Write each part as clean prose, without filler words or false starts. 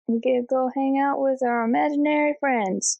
We could go hang out with our imaginary friends.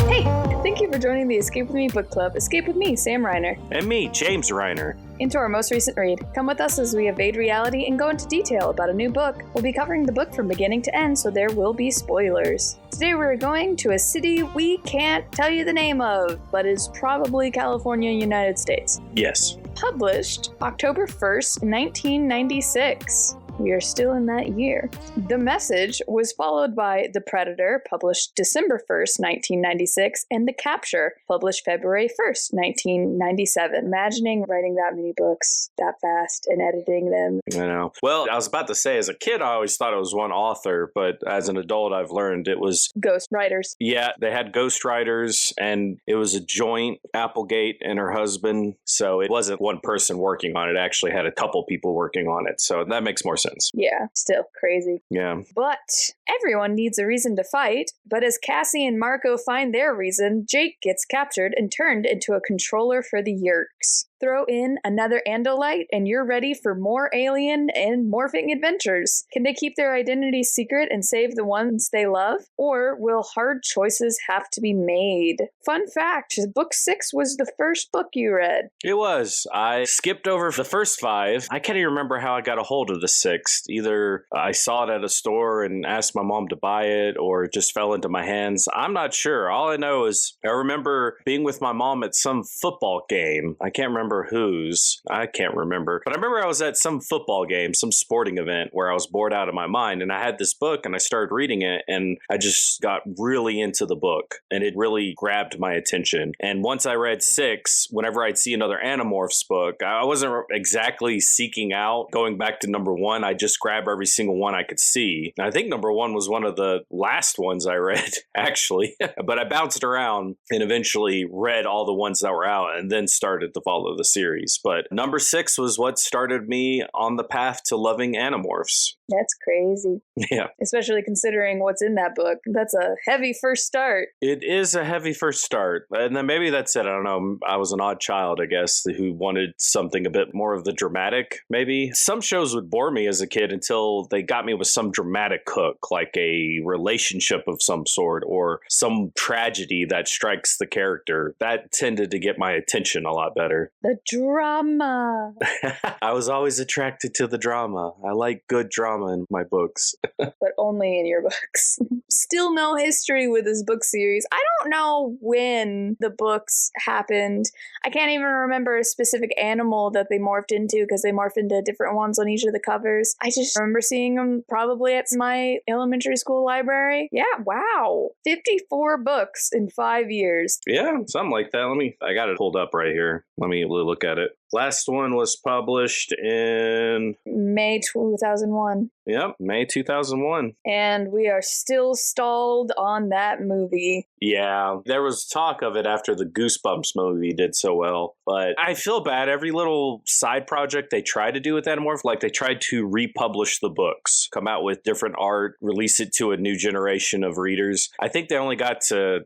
Hey, thank you for joining the Escape With Me Book Club. Escape with me, Sam Reiner. And me, James Reiner. Into our most recent read. Come with us as we evade reality and go into detail about a new book. We'll be covering the book from beginning to end, so there will be spoilers. Today we're going to a city we can't tell you the name of, but is probably California, United States. Yes. Published October 1st, 1996. We are still in that year. The Message was followed by The Predator, published December 1st, 1996, and The Capture, published February 1st, 1997. Imagining writing that many books that fast and editing them. I know. Well, I was about to say, as a kid, I always thought it was one author, but as an adult, I've learned it was... Ghost writers. Yeah, they had ghostwriters, and it was a joint, Applegate and her husband, so it wasn't one person working on it. It actually had a couple people working on it, so that makes more sense. Yeah, still crazy. Yeah. But everyone needs a reason to fight, but as Cassie and Marco find their reason, Jake gets captured and turned into a controller for the Yerks. Throw in another Andalite and you're ready for more alien and morphing adventures. Can they keep their identity secret and save the ones they love? Or will hard choices have to be made? Fun fact, book 6 was the first book you read. It was. I skipped over the first 5. I can't even remember how I got a hold of the 6th. Either I saw it at a store and asked my mom to buy it, or it just fell into my hands. I'm not sure. All I know is I remember being with my mom at some football game. I can't remember whose. I can't remember. But I remember I was at some football game, some sporting event where I was bored out of my mind, and I had this book and I started reading it, and I just got really into the book, and it really grabbed my attention. And once I read 6, whenever I'd see another Animorphs book, I wasn't exactly seeking out going back to number 1. I just grabbed every single one I could see. And I think number 1 was one of the last ones I read, actually. But I bounced around and eventually read all the ones that were out and then started to follow the series. But number 6 was what started me on the path to loving Animorphs. That's crazy. Yeah. Especially considering what's in that book. That's a heavy first start. It is a heavy first start. And then maybe that's it. I don't know. I was an odd child, I guess, who wanted something a bit more of the dramatic, maybe. Some shows would bore me as a kid until they got me with some dramatic hook, like a relationship of some sort or some tragedy that strikes the character. That tended to get my attention a lot better. The drama. I was always attracted to the drama. I like good drama in my books. But only in your books. Still no history with this book series. I don't know when the books happened. I can't even remember a specific animal that they morphed into because they morphed into different ones on each of the covers. I just remember seeing them probably at my elementary school library. Yeah, wow. 54 books in 5 years. Yeah, something like that. I got it pulled up right here. Let me look at it. Last one was published in... May 2001. Yep, May 2001. And we are still stalled on that movie. Yeah, there was talk of it after the Goosebumps movie did so well. But I feel bad. Every little side project they tried to do with Animorph, like they tried to republish the books, come out with different art, release it to a new generation of readers. I think they only got to,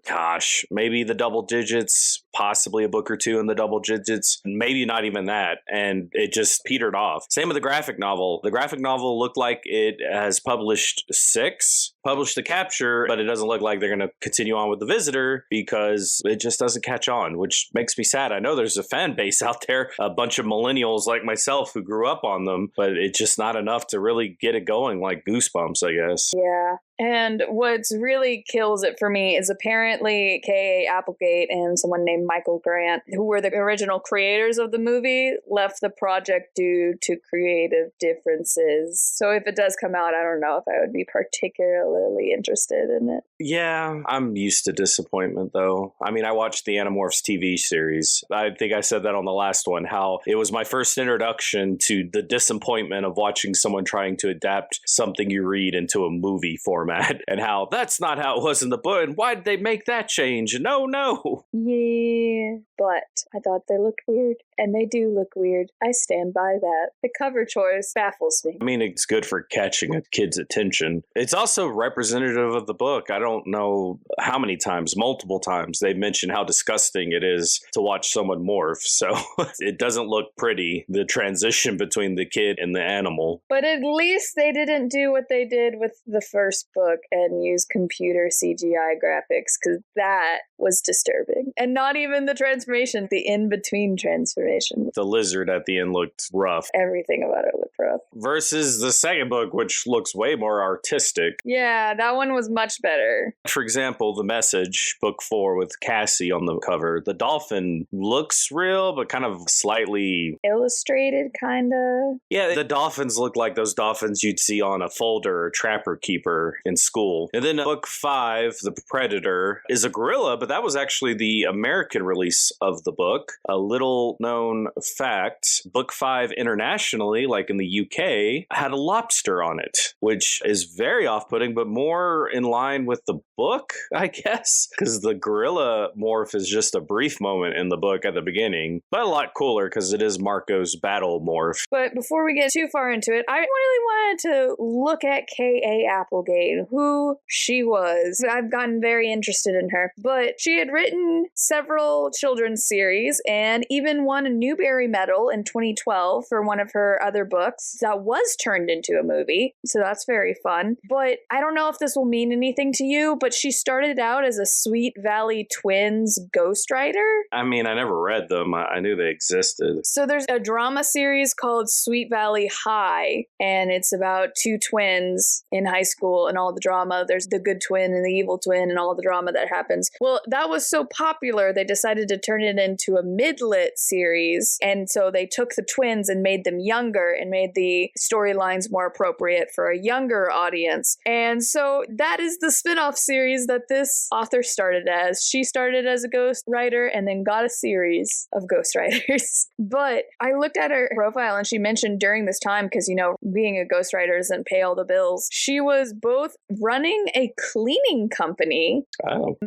maybe the double digits, possibly a book or two in the double digits, maybe not even that, and it just petered off. Same with the graphic novel. The graphic novel looked like it has published 6, published The Capture, but it doesn't look like they're going to continue on with The Visitor because it just doesn't catch on, which makes me sad. I know there's a fan base out there, a bunch of millennials like myself who grew up on them, but it's just not enough to really get it going like Goosebumps, I guess. Yeah. And what's really kills it for me is apparently K.A. Applegate and someone named Michael Grant, who were the original creators of the movie, left the project due to creative differences. So if it does come out, I don't know if I would be particularly interested in it. Yeah, I'm used to disappointment, though. I mean, I watched the Animorphs TV series. I think I said that on the last one, how it was my first introduction to the disappointment of watching someone trying to adapt something you read into a movie format. And how that's not how it was in the book, and why did they make that change? No. Yeah. Yeah, but I thought they looked weird, and they do look weird. I stand by that. The cover choice baffles me. I mean, it's good for catching a kid's attention. It's also representative of the book. I don't know how many times, multiple times, they mention how disgusting it is to watch someone morph. So it doesn't look pretty, the transition between the kid and the animal. But at least they didn't do what they did with the first book and use computer CGI graphics, because that was disturbing. And not even the transformation, the in-between transformation. The lizard at the end looked rough. Everything about it looked rough. Versus the second book, which looks way more artistic. Yeah, that one was much better. For example, The Message, book 4 with Cassie on the cover. The dolphin looks real, but kind of slightly illustrated, kind of. Yeah, the dolphins look like those dolphins you'd see on a folder or Trapper Keeper in school. And then book 5, The Predator, is a gorilla, but that was actually the American release of the book. A little known fact, book 5 internationally, like in the UK, had a lobster on it, which is very off-putting, but more in line with the book, I guess, because the gorilla morph is just a brief moment in the book at the beginning, but a lot cooler because it is Marco's battle morph. But before we get too far into it, I really wanted to look at K.A. Applegate, who she was. I've gotten very interested in her, but she had written several children's series and even won a Newbery Medal in 2012 for one of her other books that was turned into a movie, so that's very fun. But I don't know if this will mean anything to you, but she started out as a Sweet Valley Twins ghostwriter. I mean, I never read them. I knew they existed. So there's a drama series called Sweet Valley High, and it's about two twins in high school and all the drama. There's the good twin and the evil twin and all the drama that happens. Well, that was so popular, they decided to turn it into a mid-lit series, and so they took the twins and made them younger and made the storylines more appropriate for a younger audience. And so that is the spin-off series that this author started as. She started as a ghost writer and then got a series of ghostwriters. But I looked at her profile and she mentioned during this time, because, you know, being a ghostwriter doesn't pay all the bills, she was both running a cleaning company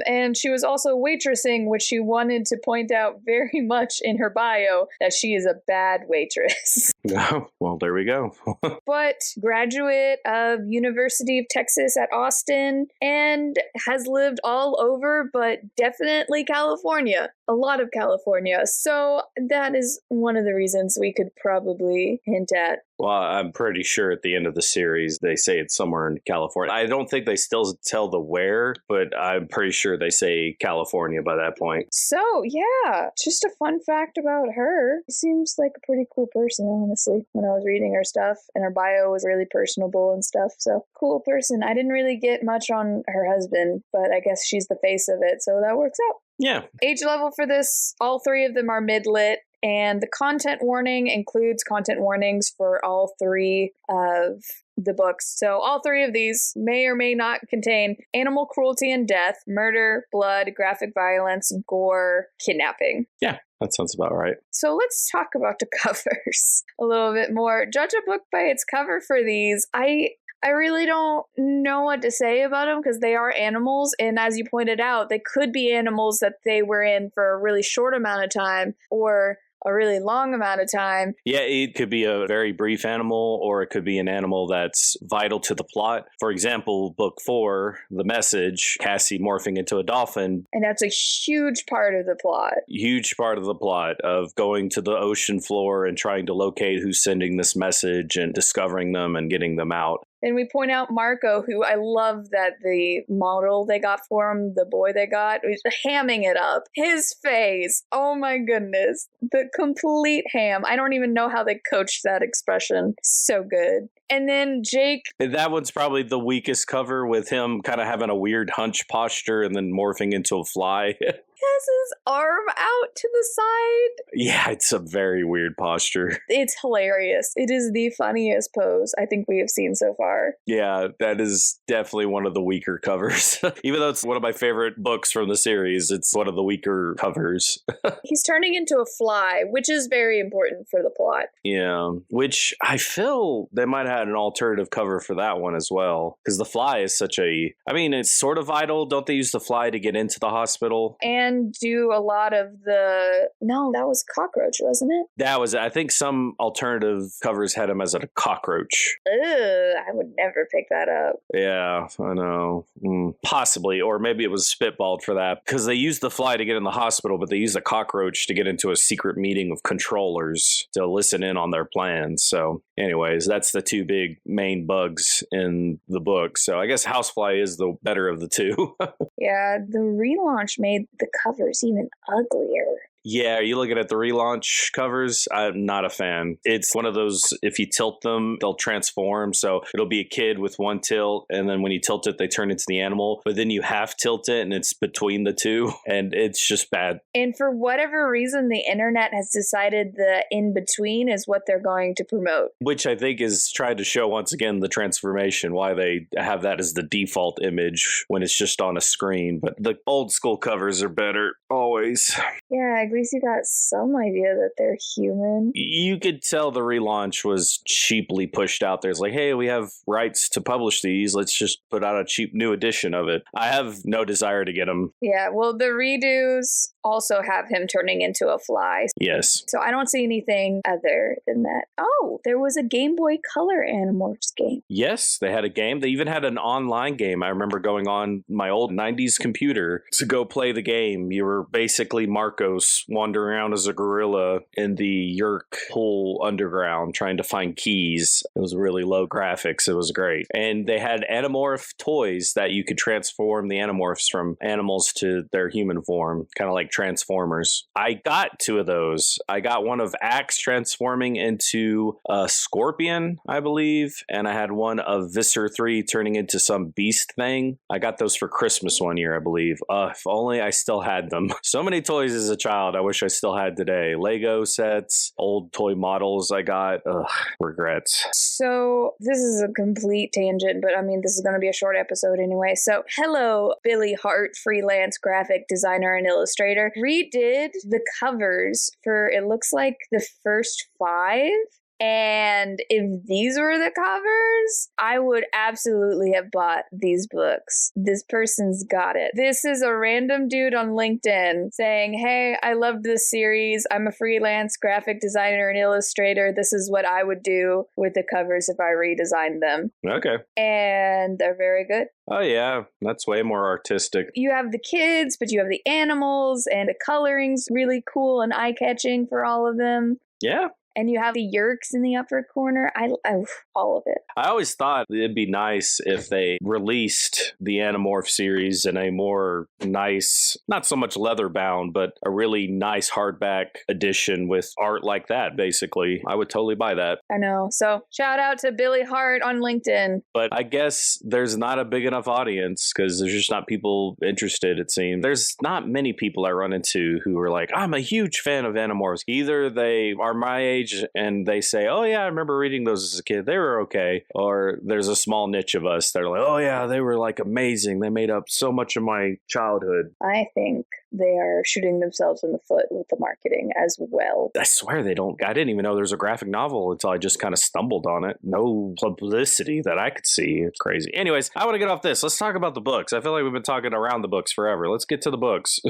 and she was also waitressing, which she wanted to point out very much in her bio that she is a bad waitress. Oh, well, there we go. But graduate of University of Texas at Austin and has lived all over, but definitely California. A lot of California. So that is one of the reasons we could probably hint at. Well, I'm pretty sure at the end of the series, they say it's somewhere in California. I don't think they still tell the where, but I'm pretty sure they say California by that point. So, yeah, just a fun fact about her. She seems like a pretty cool person, honestly, when I was reading her stuff, and her bio was really personable and stuff. So, cool person. I didn't really get much on her husband, but I guess she's the face of it, so that works out. Yeah. Age level for this, all three of them are mid-lit. And the content warning includes content warnings for all three of the books. So all three of these may or may not contain animal cruelty and death, murder, blood, graphic violence, gore, kidnapping. Yeah, that sounds about right. So let's talk about the covers a little bit more. Judge a book by its cover for these. I really don't know what to say about them because they are animals. And as you pointed out, they could be animals that they were in for a really short amount of time or a really long amount of time. Yeah, it could be a very brief animal, or it could be an animal that's vital to the plot. For example, book 4, The Message, Cassie morphing into a dolphin. And that's a huge part of the plot. Huge part of the plot of going to the ocean floor and trying to locate who's sending this message and discovering them and getting them out. And we point out Marco, who I love that the model they got for him, the boy they got, was hamming it up. His face. Oh my goodness. The complete ham. I don't even know how they coached that expression. So good. And then Jake. That one's probably the weakest cover, with him kind of having a weird hunch posture and then morphing into a fly. Has his arm out to the side. Yeah, it's a very weird posture. It's hilarious. It is the funniest pose I think we have seen so far. Yeah, that is definitely one of the weaker covers. Even though it's one of my favorite books from the series, it's one of the weaker covers. He's turning into a fly, which is very important for the plot. Yeah, which I feel they might have had an alternative cover for that one as well. Because the fly is such a... I mean, it's sort of vital. Don't they use the fly to get into the hospital? And one do a lot of the... No, that was cockroach, wasn't it? That was, I think some alternative covers had him as a cockroach. Ugh, I would never pick that up. Yeah, I know. Possibly, or maybe it was spitballed for that, because they used the fly to get in the hospital, but they used a cockroach to get into a secret meeting of controllers to listen in on their plans. So anyways, that's the two big main bugs in the book. So I guess housefly is the better of the two. Yeah, the relaunch made the covers even uglier. Yeah, are you looking at the relaunch covers? I'm not a fan. It's one of those, if you tilt them, they'll transform. So it'll be a kid with one tilt, and then when you tilt it, they turn into the animal. But then you half tilt it, and it's between the two, and it's just bad. And for whatever reason, the internet has decided the in-between is what they're going to promote. Which I think is trying to show, once again, the transformation, why they have that as the default image when it's just on a screen. But the old school covers are better, always. Yeah, at least you got some idea that they're human. You could tell the relaunch was cheaply pushed out there. It's like, hey, we have rights to publish these. Let's just put out a cheap new edition of it. I have no desire to get them. Yeah, well, the redos also have him turning into a fly. Yes. So I don't see anything other than that. Oh, there was a Game Boy Color Animorphs game. Yes, they had a game. They even had an online game. I remember going on my old 90s computer to go play the game. You were basically Marcos wandering around as a gorilla in the Yerk pool underground trying to find keys. It was really low graphics. It was great. And they had Animorph toys that you could transform the Animorphs from animals to their human form, kind of like Transformers. I got two of those. I got one of Axe transforming into a scorpion, I believe, and I had one of Viscer 3 turning into some beast thing. I got those for Christmas one year, I believe. If only I still had them. So many toys as a child I wish I still had today. Lego sets, old toy models I got. Ugh, regrets. So this is a complete tangent, but I mean, this is going to be a short episode anyway. So hello, Billy Hart, freelance graphic designer and illustrator, redid the covers for, it looks like, the first 5. And if these were the covers, I would absolutely have bought these books. This person's got it. This is a random dude on LinkedIn saying, hey, I loved this series. I'm a freelance graphic designer and illustrator. This is what I would do with the covers if I redesigned them. Okay. And they're very good. Oh, yeah. That's way more artistic. You have the kids, but you have the animals, and the coloring's really cool and eye-catching for all of them. Yeah. And you have the Yerks in the upper corner. I all of it. I always thought it'd be nice if they released the Animorph series in a more nice, not so much leather bound, but a really nice hardback edition with art like that, basically. I would totally buy that. I know. So shout out to Billy Hart on LinkedIn. But I guess there's not a big enough audience because there's just not people interested, it seems. There's not many people I run into who are like, I'm a huge fan of Animorphs. Either they are my age and they say, oh yeah, I remember reading those as a kid, they were okay, or there's a small niche of us that are like, oh yeah, they were like amazing, they made up so much of my childhood. I think they are shooting themselves in the foot with the marketing as well. I swear they don't. I didn't even know there's a graphic novel until I just kind of stumbled on it. No publicity that I could see. It's crazy. Anyways, I want to get off this. Let's talk about the books. I feel like we've been talking around the books forever. Let's get to the books.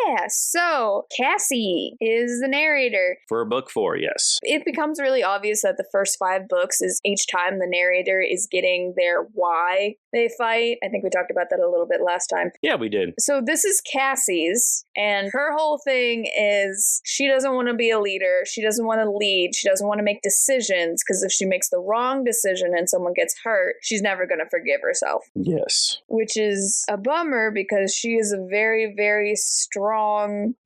Yeah, so Cassie is the narrator. For book 4, yes. It becomes really obvious that the first 5 books is each time the narrator is getting their why they fight. I think we talked about that a little bit last time. Yeah, we did. So this is Cassie's, and her whole thing is she doesn't want to be a leader. She doesn't want to lead. She doesn't want to make decisions, because if she makes the wrong decision and someone gets hurt, she's never going to forgive herself. Yes. Which is a bummer, because she is a very, very strong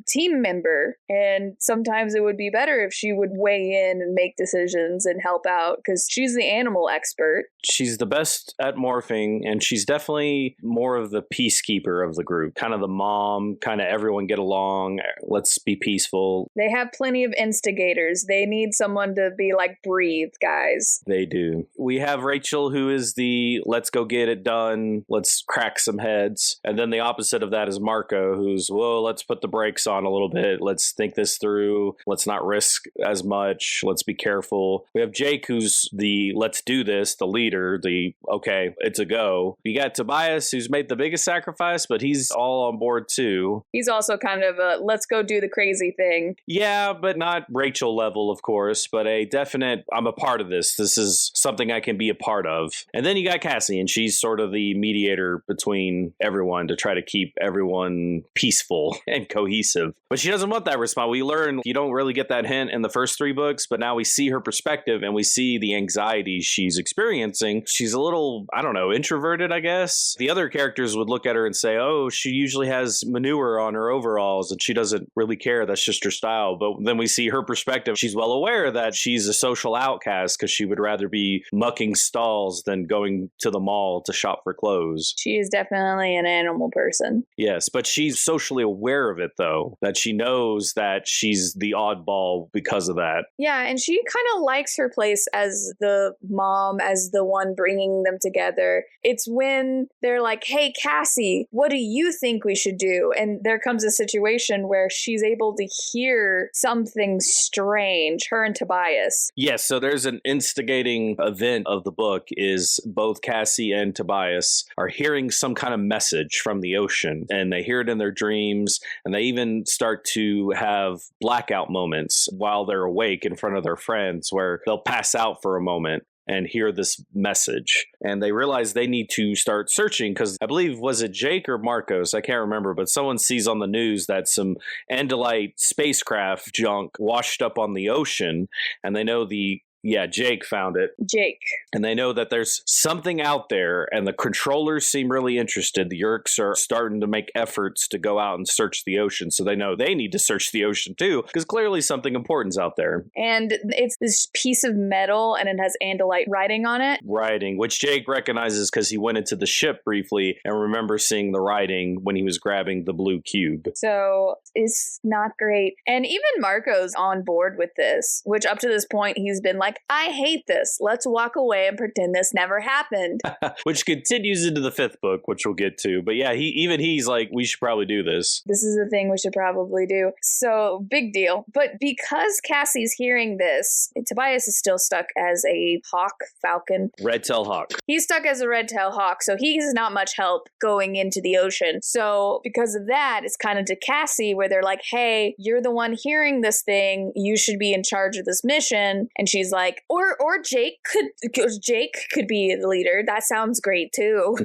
team member, and sometimes it would be better if she would weigh in and make decisions and help out, because she's the animal expert. She's the best at morphing, and she's definitely more of the peacekeeper of the group, kind of the mom, kind of everyone get along, let's be peaceful. They have plenty of instigators. They need someone to be like, breathe, guys. They do. We have Rachel, who is the let's go get it done, let's crack some heads, and then the opposite of that is Marco, who's, well, let's put the brakes on a little bit. Let's think this through. Let's not risk as much. Let's be careful. We have Jake, who's the let's do this, the leader, okay, it's a go. You got Tobias, who's made the biggest sacrifice, but he's all on board too. He's also kind of a let's go do the crazy thing. Yeah, but not Rachel level, of course, but a definite, I'm a part of this. This is something I can be a part of. And then you got Cassie, and she's sort of the mediator between everyone to try to keep everyone peaceful and cohesive. But she doesn't want that response. We learn you don't really get that hint in the first 3 books, but now we see her perspective and we see the anxiety she's experiencing. She's a little, I don't know, introverted, I guess. The other characters would look at her and say, oh, she usually has manure on her overalls and she doesn't really care. That's just her style. But then we see her perspective. She's well aware that she's a social outcast because she would rather be mucking stalls than going to the mall to shop for clothes. She is definitely an animal person. Yes, but she's socially aware of it, though, that she knows that she's the oddball because of that. Yeah, and she kind of likes her place as the mom, as the one bringing them together. It's when they're like, hey, Cassie, what do you think we should do? And there comes a situation where she's able to hear something strange, her and Tobias. Yes, so there's an instigating event of the book is both Cassie and Tobias are hearing some kind of message from the ocean, and they hear it in their dreams, and they even start to have blackout moments while they're awake in front of their friends where they'll pass out for a moment and hear this message. And they realize they need to start searching because I believe, was it Jake or Marcos? I can't remember, but someone sees on the news that some Andalite spacecraft junk washed up on the ocean, and they know Jake found it. Jake. And they know that there's something out there, and the controllers seem really interested. The Yeerks are starting to make efforts to go out and search the ocean, so they know they need to search the ocean too, because clearly something important's out there. And it's this piece of metal, and it has Andalite writing on it. Writing, which Jake recognizes because he went into the ship briefly and remembers seeing the writing when he was grabbing the blue cube. So it's not great. And even Marco's on board with this, which up to this point he's been like, I hate this. Let's walk away and pretend this never happened. Which continues into the 5th book, which we'll get to. But yeah, he's like, we should probably do this. This is the thing we should probably do. So big deal. But because Cassie's hearing this, Tobias is still stuck as a falcon. Red-tailed hawk. He's stuck as a red-tailed hawk, so he's not much help going into the ocean. So because of that, it's kind of to Cassie where they're like, hey, you're the one hearing this thing. You should be in charge of this mission. And she's like, or Jake could be the leader. That sounds great too.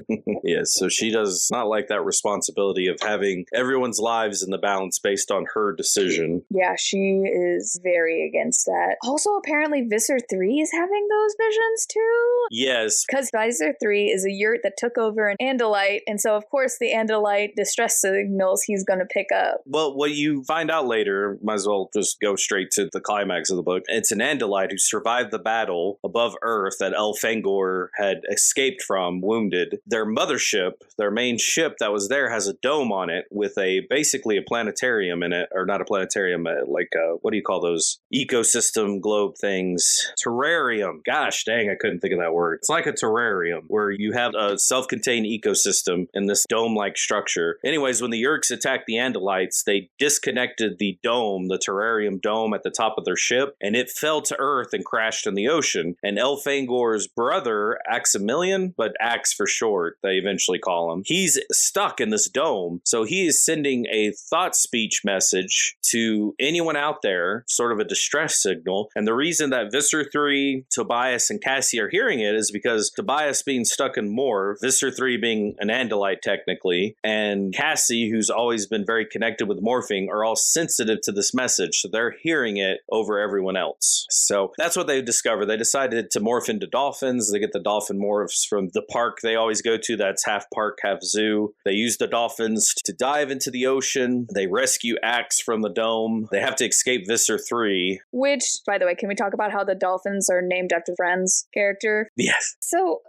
Yes, so she does not like that responsibility of having everyone's lives in the balance based on her decision. Yeah, she is very against that. Also, apparently Visser 3 is having those visions too. Yes. Because Visser 3 is a yurt that took over an Andalite, and so of course the Andalite distress signals he's going to pick up. Well, what you find out later, might as well just go straight to the climax of the book. It's an Andalite who survived the battle above Earth that Elfangor had escaped from, wounded. Their mothership, their main ship that was there, has a dome on it with basically a planetarium in it, or not a planetarium, what do you call those ecosystem globe things? Terrarium. Gosh dang, I couldn't think of that word. It's like a terrarium where you have a self-contained ecosystem in this dome-like structure. Anyways, when the Yeerks attacked the Andalites, they disconnected the dome, the terrarium dome at the top of their ship, and it fell to Earth and crashed in the ocean. And Elfangor's brother, Aximilian, but Axe for short, they eventually call him, he's stuck in this dome. So he is sending a thought speech message to anyone out there, sort of a distress signal. And the reason that Visser 3, Tobias, and Cassie are hearing it is because Tobias being stuck in Morph, Visser 3 being an Andalite technically, and Cassie, who's always been very connected with morphing, are all sensitive to this message. So they're hearing it over everyone else. So that's what they discovered. They decided to morph into dolphins. They get the dolphin morphs from the park they always go to. That's half park, half zoo. They use the dolphins to dive into the ocean. They rescue Axe from the dome. They have to escape Visser 3. Which, by the way, can we talk about how the dolphins are named after Friends character? Yes. So,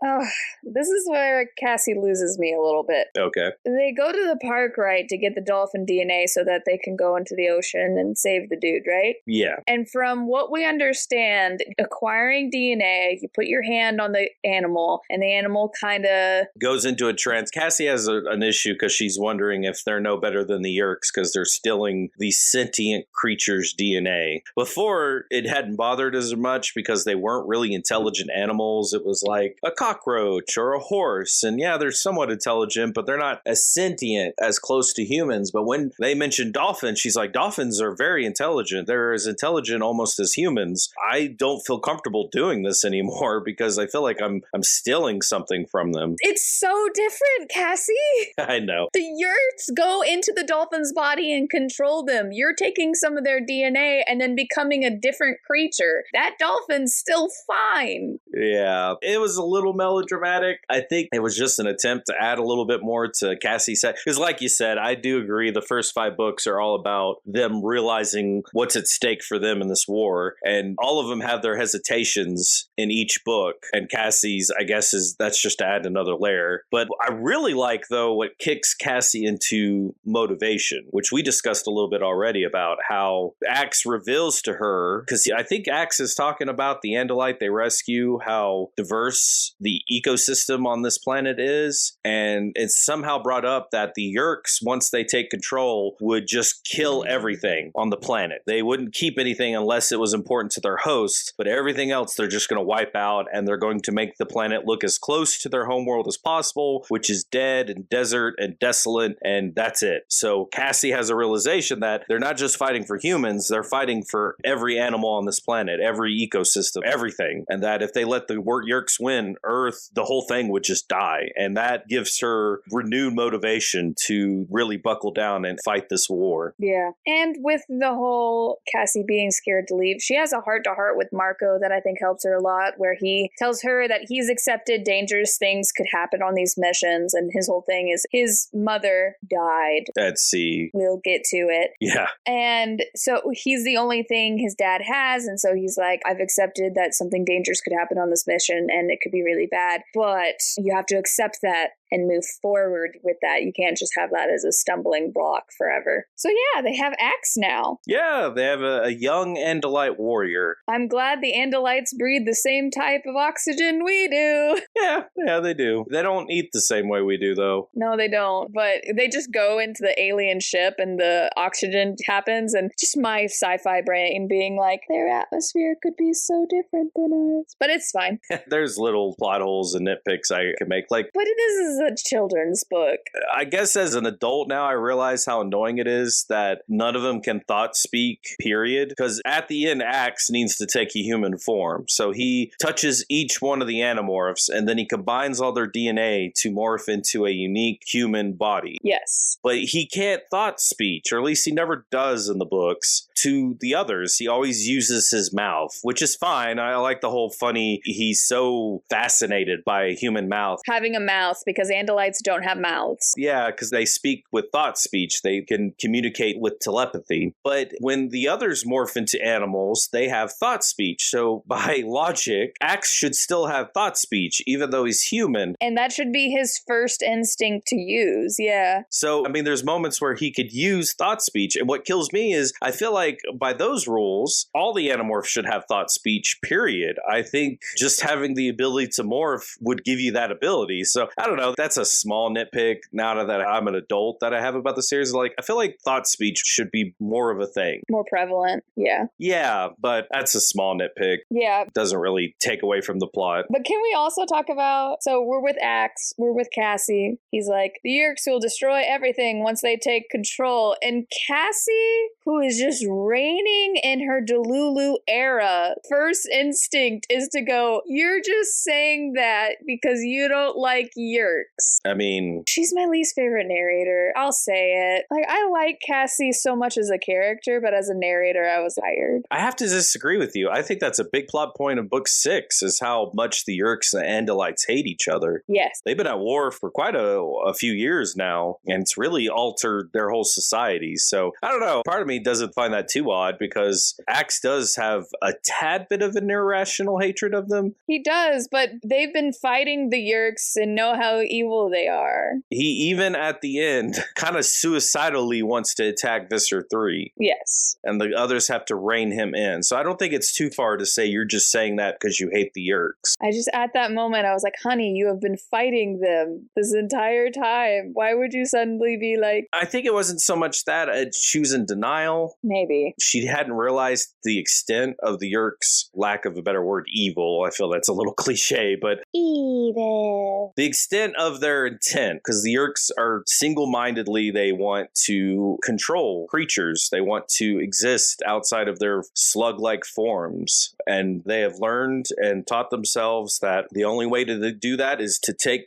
this is where Cassie loses me a little bit. Okay. They go to the park, right, to get the dolphin DNA so that they can go into the ocean and save the dude, right? Yeah. And from what we understand, and acquiring DNA. You put your hand on the animal, and the animal kind of goes into a trance. Cassie has an issue because she's wondering if they're no better than the Yeerks because they're stealing these sentient creatures' DNA. Before, it hadn't bothered as much because they weren't really intelligent animals. It was like a cockroach or a horse. And yeah, they're somewhat intelligent, but they're not as sentient, as close to humans. But when they mentioned dolphins, she's like, dolphins are very intelligent. They're as intelligent almost as humans. I don't feel comfortable doing this anymore because I feel like I'm stealing something from them. It's so different, Cassie. I know. The Yeerks go into the dolphin's body and control them. You're taking some of their DNA and then becoming a different creature. That dolphin's still fine. Yeah, it was a little melodramatic. I think it was just an attempt to add a little bit more to Cassie's set. Because like you said, I do agree the first 5 books are all about them realizing what's at stake for them in this war. And all of them have their hesitations in each book. And Cassie's, I guess, that's just to add another layer. But I really like, though, what kicks Cassie into motivation, which we discussed a little bit already about how Axe reveals to her, because I think Axe is talking about the Andalite they rescue, how diverse the ecosystem on this planet is. And it's somehow brought up that the Yeerks, once they take control, would just kill everything on the planet. They wouldn't keep anything unless it was important to their host, but everything else they're just going to wipe out, and they're going to make the planet look as close to their homeworld as possible, which is dead and desert and desolate, and that's it. So Cassie has a realization that they're not just fighting for humans, they're fighting for every animal on this planet, every ecosystem, everything, and that if they let the Yeerks win, Earth, the whole thing would just die, and that gives her renewed motivation to really buckle down and fight this war. Yeah, and with the whole Cassie being scared to leave, she has a heart-to-heart with Marco that I think helps her a lot, where he tells her that he's accepted dangerous things could happen on these missions, and his whole thing is his mother died. At sea. We'll get to it. Yeah. And so he's the only thing his dad has, and so he's like, I've accepted that something dangerous could happen on this mission, and it could be really bad, but you have to accept that and move forward with that. You can't just have that as a stumbling block forever. So yeah, they have Axe now. Yeah, they have a young Andalite warrior. I'm glad the Andalites breathe the same type of oxygen we do. Yeah, they do. They don't eat the same way we do, though. No, they don't. But they just go into the alien ship and the oxygen happens, and just my sci-fi brain being like, their atmosphere could be so different than ours. But it's fine. There's little plot holes and nitpicks I can make. Like, but this is a children's book. I guess as an adult now, I realize how annoying it is that none of them can thought speak, period. Because at the end, Axe needs to take a human form. So he touches each one of the Animorphs, and then he combines all their DNA to morph into a unique human body. Yes. But he can't thought speech, or at least he never does in the books, to the others. He always uses his mouth, which is fine. I like the whole funny, he's so fascinated by a human mouth. Having a mouth, because Andalites don't have mouths. Yeah, because they speak with thought speech. They can communicate with telepathy. But when the others morph into animals, they have thought speech. So by logic, Axe should still have thought speech, even though he's human. And that should be his first instinct to use, yeah. So, I mean, there's moments where he could use thought speech. And what kills me is I feel like by those rules, all the Animorphs should have thought speech, period. I think just having the ability to morph would give you that ability. So, I don't know. That's a small nitpick now that I'm an adult that I have about the series. Like, I feel like thought speech should be more of a thing. More prevalent, yeah. Yeah, but that's a small nitpick. Yeah. Doesn't really take away from the plot. But can we also talk about, so we're with Axe, we're with Cassie. He's like, the Yeerks will destroy everything once they take control. And Cassie, who is just reigning in her Delulu era, first instinct is to go, you're just saying that because you don't like Yeerks. I mean, she's my least favorite narrator. I'll say it. Like, I like Cassie so much as a character, but as a narrator, I was tired. I have to disagree with you. I think that's a big plot point of book 6 is how much the Yeerks and Andalites hate hate each other. Yes. They've been at war for quite a few years now, and it's really altered their whole society. So I don't know. Part of me doesn't find that too odd because Axe does have a tad bit of an irrational hatred of them. He does, but they've been fighting the Yeerks and know how evil they are. He even at the end kind of suicidally wants to attack Visser 3. Yes. And the others have to rein him in. So I don't think it's too far to say you're just saying that because you hate the Yeerks. I just, at that moment, I was like, honey, you have been fighting them this entire time. Why would you suddenly be like... I think it wasn't so much that. She was in denial. Maybe. She hadn't realized the extent of the Yeerks' lack of a better word, evil. I feel that's a little cliche, but... Evil. The extent of their intent, because the Yeerks are single-mindedly, they want to control creatures. They want to exist outside of their slug-like forms. And they have learned and taught themselves that the only way to do that is to take,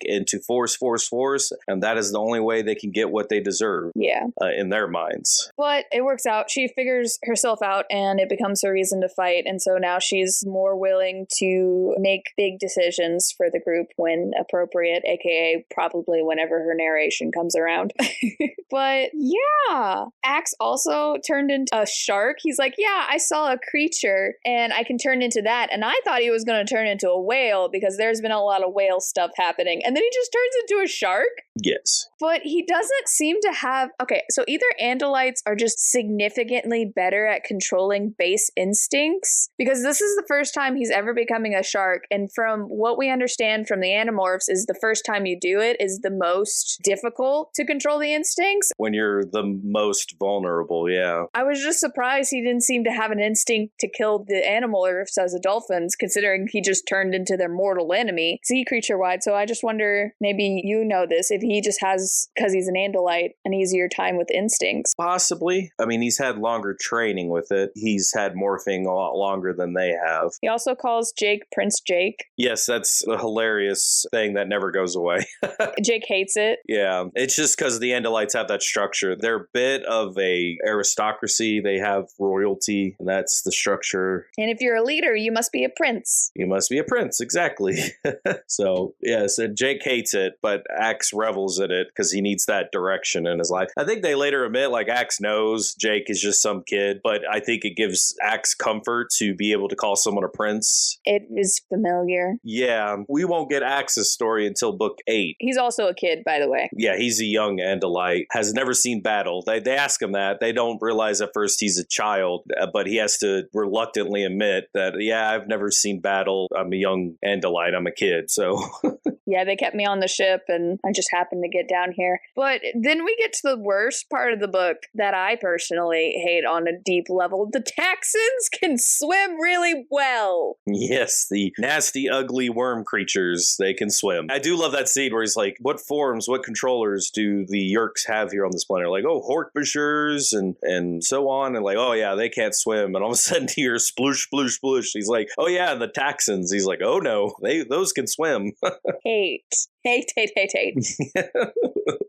and to force. And that is the only way they can get what they deserve. Yeah. In their minds. But it works out. She figures herself out and it becomes her reason to fight. And so now she's more willing to make big decisions for the group when appropriate, aka probably whenever her narration comes around. But yeah, Axe also turned into a shark. He's like, yeah, I saw a creature and I can turn into that. And I thought he was going to turn into a whale because there's been a lot of whale stuff happening. And then he just turns into a shark? Yes. But he doesn't seem to have... Okay, so either Andalites are just significantly better at controlling base instincts, because this is the first time he's ever becoming a shark, and from what we understand from the Animorphs is the first time you do it is the most difficult to control the instincts. When you're the most vulnerable, yeah. I was just surprised he didn't seem to have an instinct to kill the Animorphs as the dolphins, considering he just turned into their mortal enemy, sea creature-wide. So I just wonder, maybe you know this, if he just has, because he's an Andalite, an easier time with instincts. Possibly. I mean, he's had longer training with it. He's had morphing a lot longer than they have. He also calls Jake Prince Jake. Yes, that's a hilarious thing that never goes away. Jake hates it. Yeah, it's just because the Andalites have that structure. They're a bit of a aristocracy. They have royalty, and that's the structure. And if you're a leader, you must be a prince. You must be a prince, exactly. So, yes, Jake hates it, but Axe revels in it because he needs that direction in his life. I think they later admit, like, Axe knows Jake is just some kid, but I think it gives Axe comfort to be able to call someone a prince. It is familiar. Yeah, we won't get Axe's story until book 8. He's also a kid, by the way. Yeah, he's a young Andalite, has never seen battle. They ask him that. They don't realize at first he's a child, but he has to reluctantly admit that, yeah, I've never seen battle. I'm a young Andalite. I'm a kid, so... Yeah, they kept me on the ship and I just happened to get down here. But then we get to the worst part of the book that I personally hate on a deep level. The Taxons can swim really well. Yes, the nasty, ugly worm creatures, they can swim. I do love that scene where he's like, what forms, what controllers do the Yeerks have here on this planet? Like, oh, Hork-Bashers and so on. And like, oh yeah, they can't swim. And all of a sudden you hear sploosh, sploosh, sploosh. He's like, oh yeah, and the Taxons. He's like, oh no, those can swim. Hate.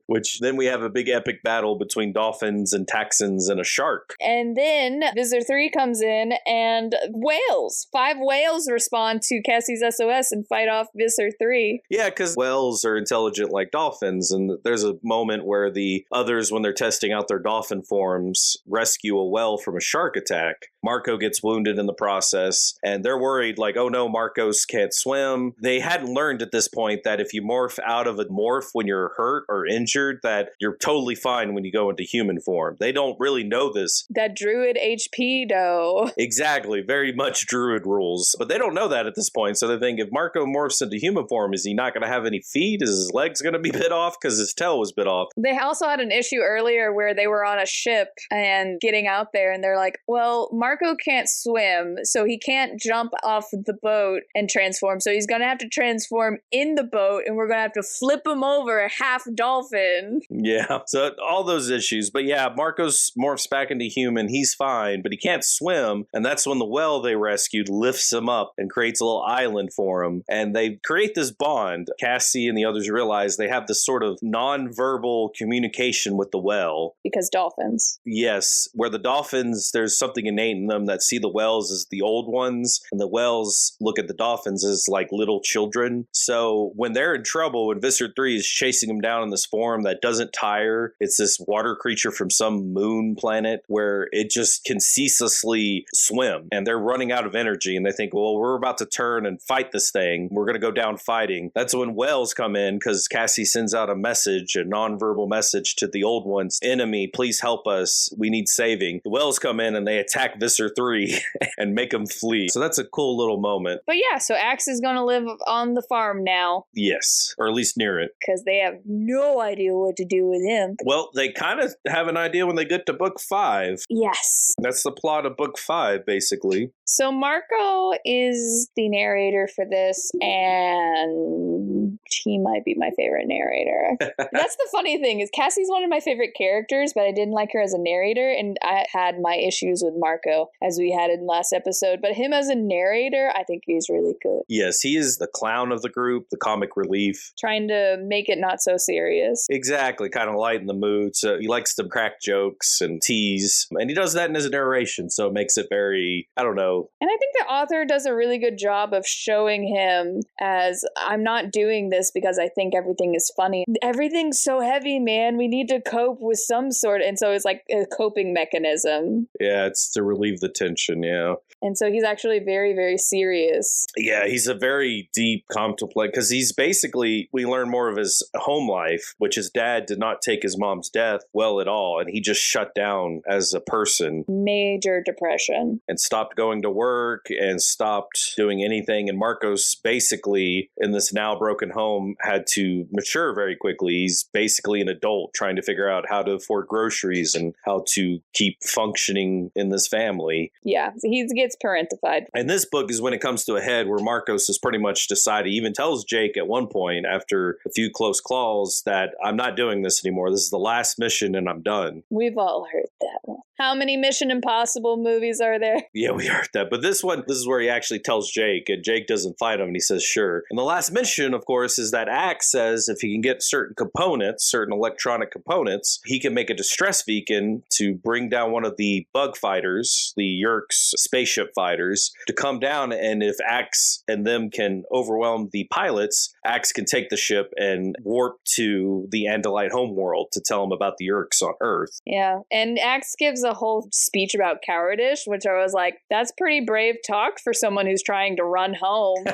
Which then we have a big epic battle between dolphins and Taxons and a shark. And then Visser 3 comes in and whales. 5 whales respond to Cassie's SOS and fight off Visser 3. Yeah, because whales are intelligent like dolphins. And there's a moment where the others, when they're testing out their dolphin forms, rescue a whale from a shark attack. Marco gets wounded in the process, and they're worried, like, oh no, Marcos can't swim. They hadn't learned at this point that if you morph out of a morph when you're hurt or injured, that you're totally fine when you go into human form. They don't really know this. That druid HP, though. Exactly. Very much druid rules. But they don't know that at this point, so they think if Marco morphs into human form, is he not going to have any feet? Is his legs going to be bit off? Because his tail was bit off. They also had an issue earlier where they were on a ship and getting out there, and they're like, well, Marco can't swim, so he can't jump off the boat and transform, so he's going to have to transform in the boat, and we're going to have to flip him over a half dolphin. Yeah, so all those issues. But yeah, Marco's morphs back into human. He's fine, but he can't swim. And that's when the whale they rescued lifts him up and creates a little island for him. And they create this bond. Cassie and the others realize they have this sort of non-verbal communication with the whale. Because dolphins. Yes, where the dolphins, there's something innate in them that see the whales as the old ones, and the whales look at the dolphins as like little children. So when they're in trouble, when Visser 3 is chasing them down in this form that doesn't tire, it's this water creature from some moon planet where it just can ceaselessly swim, and they're running out of energy, and they think, well, we're about to turn and fight this thing. We're going to go down fighting. That's when whales come in, because Cassie sends out a message, a nonverbal message to the old ones. Enemy, please help us. We need saving. The whales come in and they attack Visser 3 and make them flee. So that's a cool little moment. But yeah, so Axe is going to live on the farm now. Yes, or at least near it. Because they have no idea what to do with him. Well, they kind of have an idea when they get to book 5. Yes. That's the plot of book 5, basically. So Marco is the narrator for this, and he might be my favorite narrator. That's the funny thing, is Cassie's one of my favorite characters, but I didn't like her as a narrator, and I had my issues with Marco, as we had in the last episode. But him as a narrator, I think he's really good. Yes, he is the clown of the group, the comic relief. Trying to make it not so serious. Exactly, kind of lighten the mood. So he likes to crack jokes and tease, and he does that in his narration, so it makes it very, I don't know. And I think the author does a really good job of showing him as, I'm not doing this because I think everything is funny. Everything's so heavy, man. We need to cope with some sort. And so it's like a coping mechanism. Yeah, it's to relieve the tension, yeah. And so he's actually very, very serious. Yeah, he's a very deep contemplate, because he's basically, we learn more of his home life, which his dad did not take his mom's death well at all. And he just shut down as a person. Major depression. And stopped going to work and stopped doing anything. And Marcos basically, in this now broken home, had to mature very quickly. He's basically an adult trying to figure out how to afford groceries and how to keep functioning in this family. Yeah, so he gets parentified. And this book is when it comes to a head, where Marcos has pretty much decided, he even tells Jake at one point, after a few close calls, that I'm not doing this anymore. This is the last mission and I'm done. We've all heard that one. How many Mission Impossible movies are there? Yeah, we heard that. But this one, this is where he actually tells Jake, and Jake doesn't fight him, and he says, sure. And the last mission, of course, is that Axe says if he can get certain components, certain electronic components, he can make a distress beacon to bring down one of the bug fighters, the Yerkes spaceship fighters, to come down, and if Axe and them can overwhelm the pilots, Axe can take the ship and warp to the Andalite homeworld to tell them about the Yerkes on Earth. Yeah, and Axe gives a whole speech about cowardice, which I was like, that's pretty brave talk for someone who's trying to run home.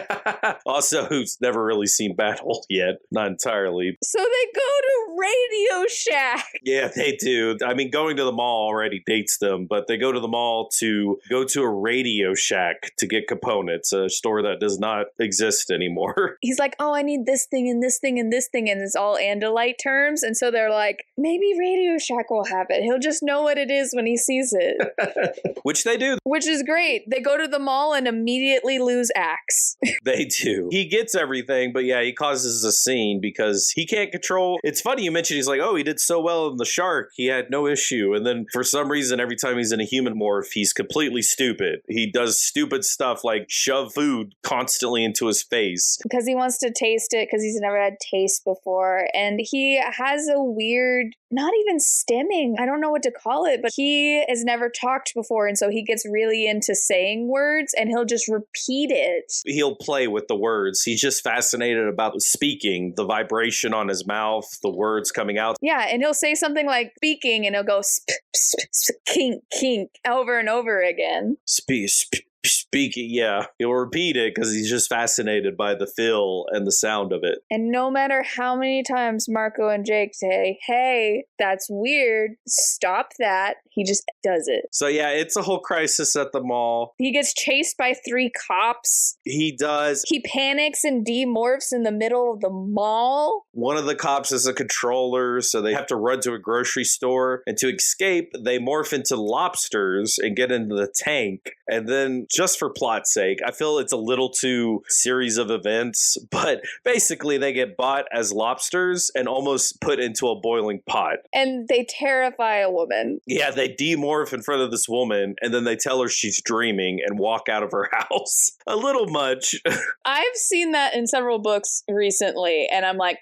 Also, who's never really seen battle yet. Not entirely. So they go to Radio Shack. Yeah, they do. I mean, going to the mall already dates them, but they go to the mall to go to a Radio Shack to get components, a store that does not exist anymore. He's like, oh, I need this thing and this thing and this thing, and it's all Andalite terms. And so they're like, maybe Radio Shack will have it. He'll just know what it is when he sees it. Which they do. Which is great. They go to the mall and immediately lose Axe. They do. He gets everything, but yeah, he causes a scene because he can't control. It's funny you mentioned, he's like, oh, he did so well in the shark. He had no issue. And then for some reason, every time he's in a human morph, he's completely stupid. He does stupid stuff like shove food constantly into his face. Because he wants to taste it, because he's never had taste before. And he has a weird, not even stimming, I don't know what to call it, but he has never talked before. And so he gets really into saying words and he'll just repeat it. He'll play with the words. He's just fascinated about speaking, the vibration on his mouth, the words coming out. Yeah, and he'll say something like speaking and he'll go kink, kink over and over again. Speaking, yeah. He'll repeat it because he's just fascinated by the feel and the sound of it. And no matter how many times Marco and Jake say, hey, that's weird, stop that, he just does it. So yeah, it's a whole crisis at the mall. He gets chased by 3 cops. He does. He panics and demorphs in the middle of the mall. One of the cops is a controller, so they have to run to a grocery store. And to escape, they morph into lobsters and get into the tank. And then just for plot's sake. I feel it's a little too series of events, but basically they get bought as lobsters and almost put into a boiling pot. And they terrify a woman. Yeah, they demorph in front of this woman, and then they tell her she's dreaming and walk out of her house. A little much. I've seen that in several books recently, and I'm like,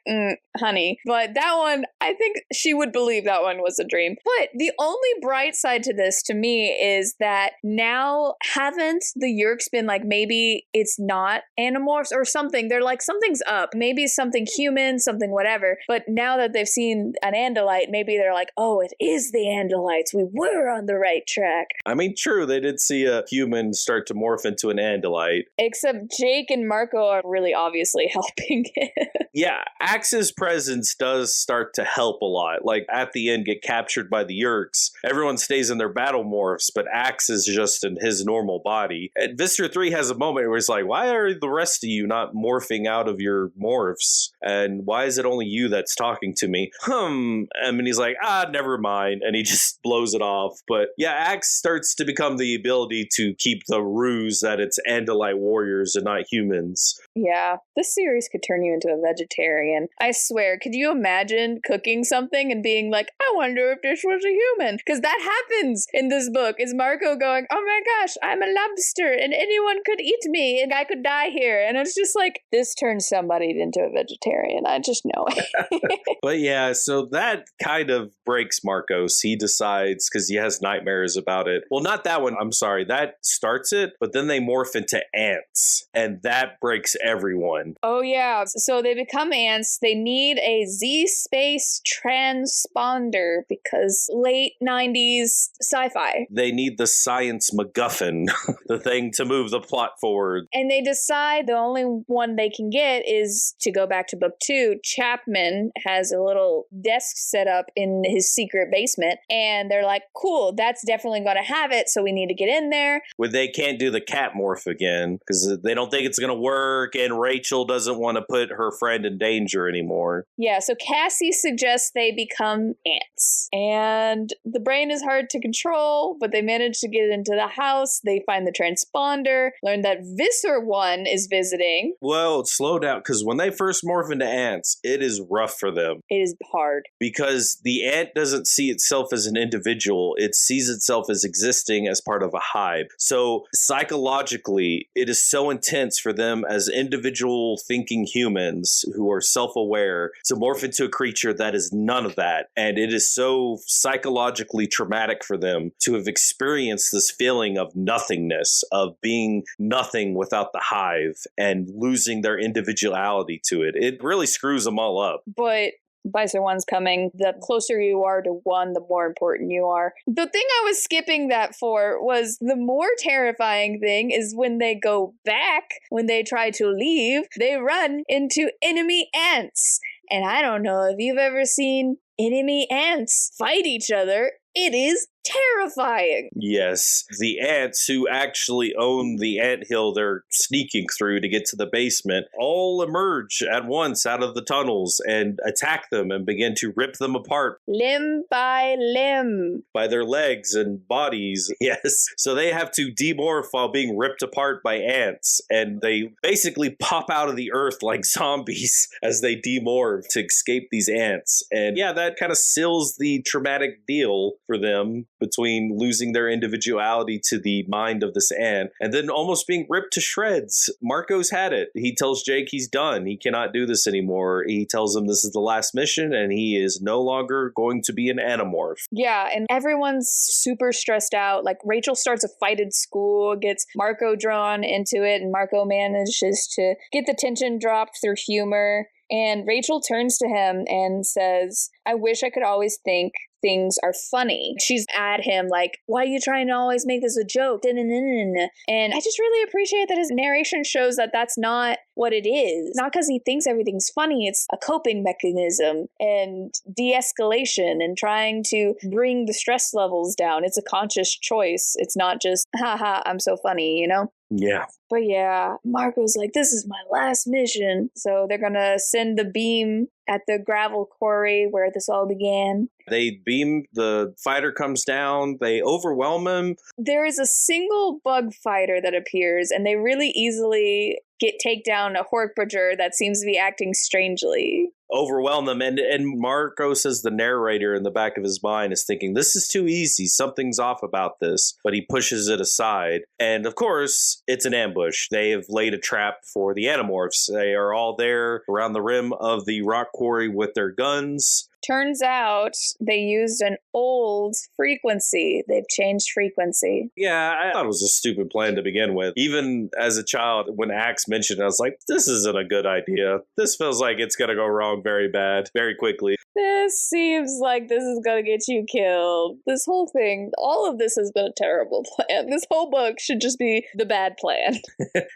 honey. But that one, I think she would believe that one was a dream. But the only bright side to this, to me, is that now haven't the Yeerks been like, maybe it's not Animorphs or something. They're like, something's up. Maybe something human, something whatever. But now that they've seen an Andalite, maybe they're like, oh, it is the Andalites. We were on the right track. I mean, true, they did see a human start to morph into an Andalite. Except Jake and Marco are really obviously helping it. Yeah, Axe's presence does start to help a lot. Like, at the end, get captured by the Yeerks. Everyone stays in their battle morphs, but Axe is just in his normal body. And Visser 3 has a moment where he's like, why are the rest of you not morphing out of your morphs? And why is it only you that's talking to me? And then he's like, never mind. And he just blows it off. But yeah, Axe starts to become the ability to keep the ruse that it's Andalite warriors and not humans. Yeah, this series could turn you into a vegetarian. I swear, could you imagine cooking something and being like, I wonder if this was a human? Because that happens in this book. Is Marco going, oh my gosh, I'm a lobster and anyone could eat me and I could die here. And it's just like, this turns somebody into a vegetarian. I just know it. But yeah, so that kind of breaks Marcos. He decides, because he has nightmares about it. Well, not that one. I'm sorry. That starts it, but then they morph into ants. And that breaks everyone. Oh, yeah. So they become ants. They need a Z-space transponder because late 90s sci-fi. They need the science MacGuffin, the thing to move the plot forward. And they decide the only one they can get is, to go back to book 2, Chapman has a little desk set up in his secret basement. And they're like, cool, that's definitely going to have it. So we need to get in there. Well, they can't do the cat morph again because they don't think it's going to work. And Rachel doesn't want to put her friend in danger anymore. Yeah, so Cassie suggests they become ants. And the brain is hard to control, but they manage to get into the house. They find the transponder, learn that Visser 1 is visiting. Well, slow down, because when they first morph into ants, it is rough for them. It is hard. Because the ant doesn't see itself as an individual. It sees itself as existing as part of a hive. So psychologically, it is so intense for them as individual thinking humans who are self-aware to morph into a creature that is none of that. And it is so psychologically traumatic for them to have experienced this feeling of nothingness, of being nothing without the hive and losing their individuality to it. It really screws them all up. But Visor 1's coming. The closer you are to 1, the more important you are. The thing I was skipping that for was the more terrifying thing is when they go back, when they try to leave, they run into enemy ants. And I don't know if you've ever seen enemy ants fight each other. It is terrifying. Yes, the ants who actually own the anthill they're sneaking through to get to the basement all emerge at once out of the tunnels and attack them and begin to rip them apart. Limb by limb. By their legs and bodies, yes. So they have to demorph while being ripped apart by ants, and they basically pop out of the earth like zombies as they demorph to escape these ants. And yeah, that kind of seals the traumatic deal for them between losing their individuality to the mind of this ant and then almost being ripped to shreds. Marco's had it. He tells Jake he's done. He cannot do this anymore. He tells him this is the last mission and he is no longer going to be an Animorph. Yeah, and everyone's super stressed out. Like, Rachel starts a fight at school, gets Marco drawn into it, and Marco manages to get the tension dropped through humor. And Rachel turns to him and says, I wish I could always think things are funny. She's at him like, why are you trying to always make this a joke? And I just really appreciate that his narration shows that that's not what it is. Not because he thinks everything's funny. It's a coping mechanism and de-escalation and trying to bring the stress levels down. It's a conscious choice. It's not just, haha, I'm so funny, you know? Yeah. But yeah, Marco's like, this is my last mission. So they're going to send the beam at the gravel quarry where this all began. They beam, the fighter comes down, they overwhelm him. There is a single bug fighter that appears, and they really easily take down a Hork-Bridger that seems to be acting strangely. Overwhelm them, and Marcos, as the narrator in the back of his mind, is thinking, this is too easy, something's off about this, but he pushes it aside, and of course it's an ambush. They have laid a trap for the Animorphs. They are all there around the rim of the rock quarry with their guns. Turns out they used an old frequency. They've changed frequency. Yeah, I thought it was a stupid plan to begin with. Even as a child, when Axe mentioned it, I was like, this isn't a good idea. This feels like it's going to go wrong very bad, very quickly. This seems like this is going to get you killed. This whole thing, all of this has been a terrible plan. This whole book should just be the bad plan.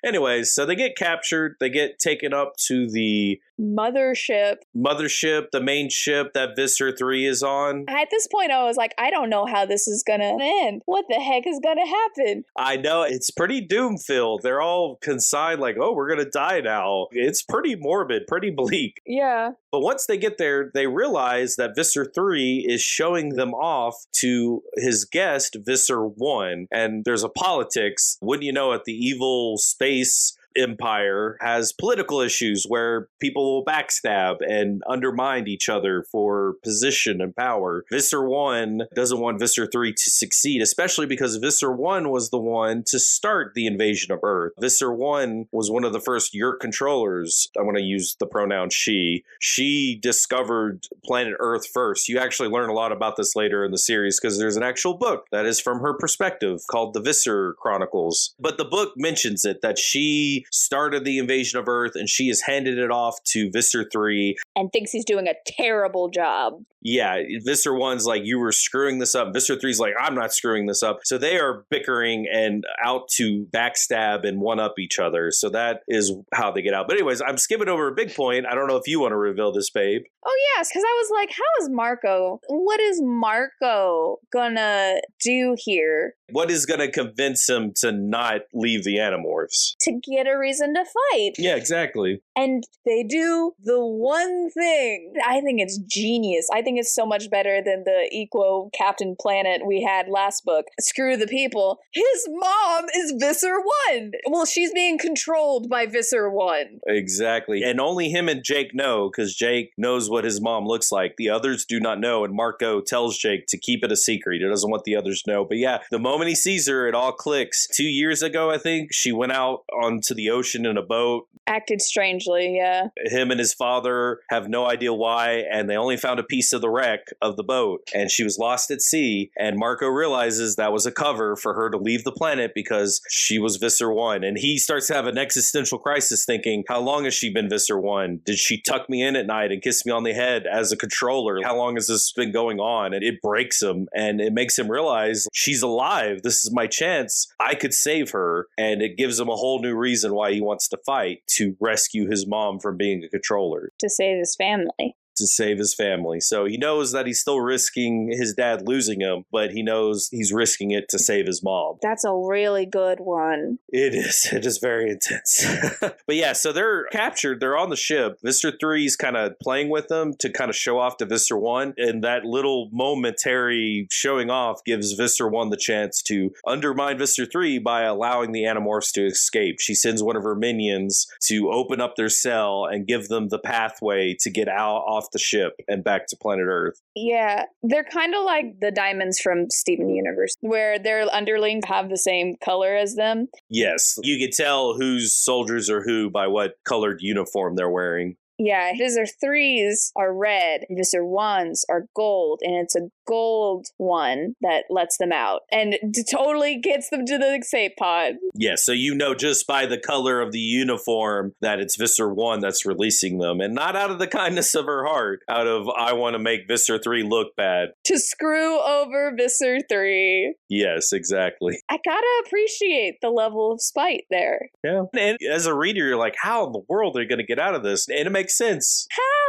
Anyways, so they get captured. They get taken up to the Mothership, the main ship that Visser 3 is on. At this point, I was like, I don't know how this is going to end. What the heck is going to happen? I know, it's pretty doom-filled. They're all consigned like, oh, we're going to die now. It's pretty morbid, pretty bleak. Yeah. But once they get there, they realize that Visser 3 is showing them off to his guest, Visser 1. And there's a politics. Wouldn't you know it, the evil space empire has political issues where people will backstab and undermine each other for position and power. Visser 1 doesn't want Visser 3 to succeed, especially because Visser 1 was the one to start the invasion of Earth. Visser 1 was one of the first Yeerk controllers. I'm going to use the pronoun she. She discovered planet Earth first. You actually learn a lot about this later in the series because there's an actual book that is from her perspective called the Visser Chronicles. But the book mentions it, that she started the invasion of Earth and she has handed it off to Visser 3. And thinks he's doing a terrible job. Yeah, Visser 1's like, you were screwing this up. Visser 3's like, I'm not screwing this up. So they are bickering and out to backstab and one-up each other. So that is how they get out. But anyways, I'm skipping over a big point. I don't know if you want to reveal this, babe. Oh, yes, because I was like, how is Marco? What is Marco gonna do here? What is going to convince him to not leave the Animorphs? To get a reason to fight. Yeah, exactly. And they do the one thing. I think it's genius. I think it's so much better than the Equo Captain Planet we had last book. Screw the people. His mom is Visser 1. Well, she's being controlled by Visser 1. Exactly. And only him and Jake know, because Jake knows what his mom looks like. The others do not know, and Marco tells Jake to keep it a secret. He doesn't want the others to know. But yeah, the moment he sees her, it all clicks. 2 years ago, I think, she went out onto the ocean in a boat. Acted strangely, yeah. Him and his father have no idea why, and they only found a piece of the wreck of the boat, and she was lost at sea, and Marco realizes that was a cover for her to leave the planet because she was Visser 1, and he starts to have an existential crisis thinking, how long has she been Visser 1? Did she tuck me in at night and kiss me on the head as a controller? How long has this been going on? And it breaks him, and it makes him realize she's alive. This is my chance. I could save her, and it gives him a whole new reason why he wants to fight, to rescue his mom from being a controller. To save his family. To save his family. So he knows that he's still risking his dad losing him, but he knows he's risking it to save his mom. That's a really good one. It is. It is very intense. But yeah, so they're captured. They're on the ship. Visser 3's kind of playing with them to kind of show off to Visser 1. And that little momentary showing off gives Visser 1 the chance to undermine Visser 3 by allowing the Animorphs to escape. She sends one of her minions to open up their cell and give them the pathway to get out off the ship and back to planet Earth. Yeah, they're kind of like the diamonds from Steven Universe, where their underlings have the same color as them. Yes, you could tell whose soldiers are who by what colored uniform they're wearing. Yeah, Visser 3s are red, Visser 1s are gold, and it's a gold one that lets them out and totally gets them to the escape pod. Yeah, so you know just by the color of the uniform that it's Visser 1 that's releasing them, and not out of the kindness of her heart, out of I want to make Visser 3 look bad. To screw over Visser 3. Yes, exactly. I gotta appreciate the level of spite there. Yeah. And as a reader, you're like, how in the world are they going to get out of this? And it makes sense.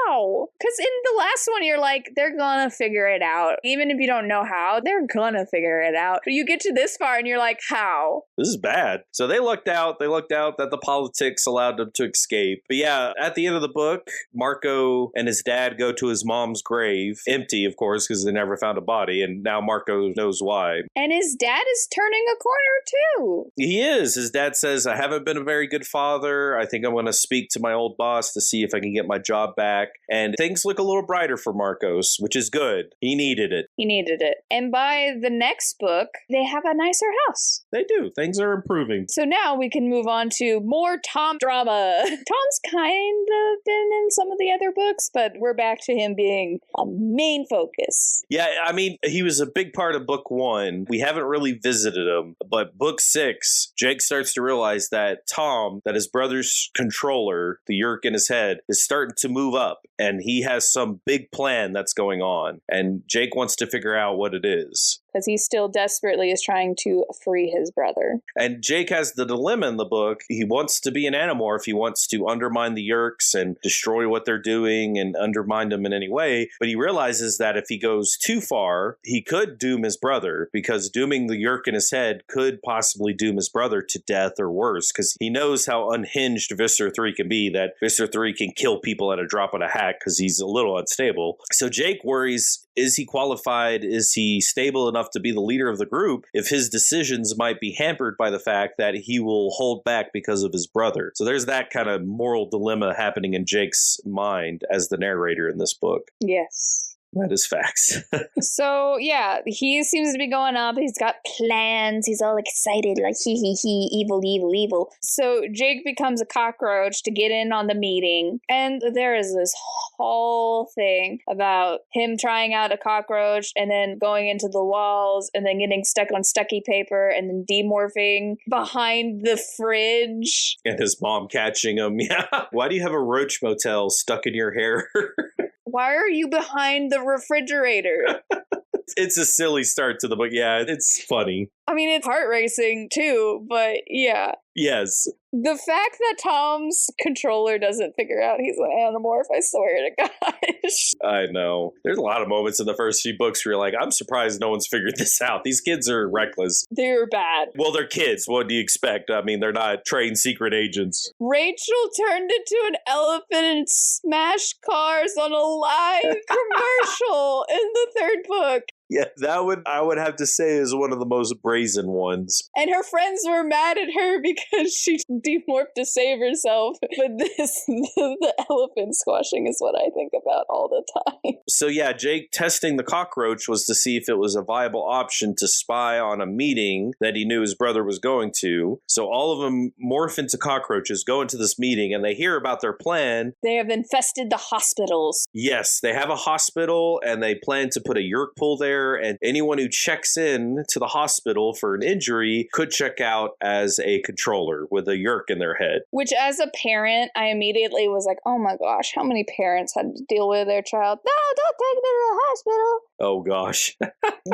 how? Because in the last one, you're like, they're gonna figure it out. Even if you don't know how, they're gonna figure it out. But you get to this far and you're like, how? This is bad. So they lucked out. They lucked out that the politics allowed them to escape. But yeah, at the end of the book, Marco and his dad go to his mom's grave. Empty, of course, because they never found a body. And now Marco knows why. And his dad is turning a corner too. He is. His dad says, I haven't been a very good father. I think I'm going to speak to my old boss to see if I can get my job back. And things look a little brighter for Marcos, which is good. He needed it. He needed it. And by the next book, they have a nicer house. They do. Things are improving. So now we can move on to more Tom drama. Tom's kind of been in some of the other books, but we're back to him being a main focus. Yeah, I mean, he was a big part of book 1. We haven't really visited him, but book 6, Jake starts to realize that Tom, that his brother's controller, the yerk in his head, is starting to move up, and he has some big plan that's going on, and Jake wants to figure out what it is. Because he still desperately is trying to free his brother. And Jake has the dilemma in the book. He wants to be an Animorph. He wants to undermine the Yerks and destroy what they're doing and undermine them in any way. But he realizes that if he goes too far, he could doom his brother, because dooming the Yerk in his head could possibly doom his brother to death or worse, because he knows how unhinged Visser 3 can be, that Visser 3 can kill people at a drop of a hat because he's a little unstable. So Jake worries, is he qualified? Is he stable enough to be the leader of the group if his decisions might be hampered by the fact that he will hold back because of his brother? So there's that kind of moral dilemma happening in Jake's mind as the narrator in this book. Yes. That is facts. So, yeah, he seems to be going up. He's got plans. He's all excited, like, evil, evil, evil. So Jake becomes a cockroach to get in on the meeting. And there is this whole thing about him trying out a cockroach and then going into the walls and then getting stuck on stucky paper and then demorphing behind the fridge. And his mom catching him. Yeah. Why do you have a roach motel stuck in your hair? Why are you behind the refrigerator? It's a silly start to the book. Yeah, it's funny. I mean, it's heart racing too, but yeah. Yes. The fact that Tom's controller doesn't figure out he's an Animorph, I swear to gosh. I know. There's a lot of moments in the first few books where you're like, I'm surprised no one's figured this out. These kids are reckless. They're bad. Well, they're kids. What do you expect? I mean, they're not trained secret agents. Rachel turned into an elephant and smashed cars on a live commercial in the third book. Yeah, I would have to say is one of the most brazen ones. And her friends were mad at her because she demorphed to save herself. But the elephant squashing is what I think about all the time. So yeah, Jake testing the cockroach was to see if it was a viable option to spy on a meeting that he knew his brother was going to. So all of them morph into cockroaches, go into this meeting, and they hear about their plan. They have infested the hospitals. Yes, they have a hospital, and they plan to put a yerk pool there. And anyone who checks in to the hospital for an injury could check out as a controller with a yerk in their head. Which, as a parent, I immediately was like, oh my gosh, how many parents had to deal with their child? No, don't take me to the hospital. Oh gosh.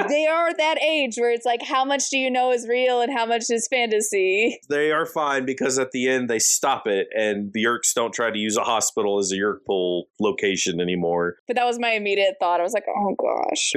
They are that age where it's like, how much do you know is real and how much is fantasy? They are fine because at the end they stop it and the yerks don't try to use a hospital as a yerk pool location anymore. But that was my immediate thought. I was like, oh gosh.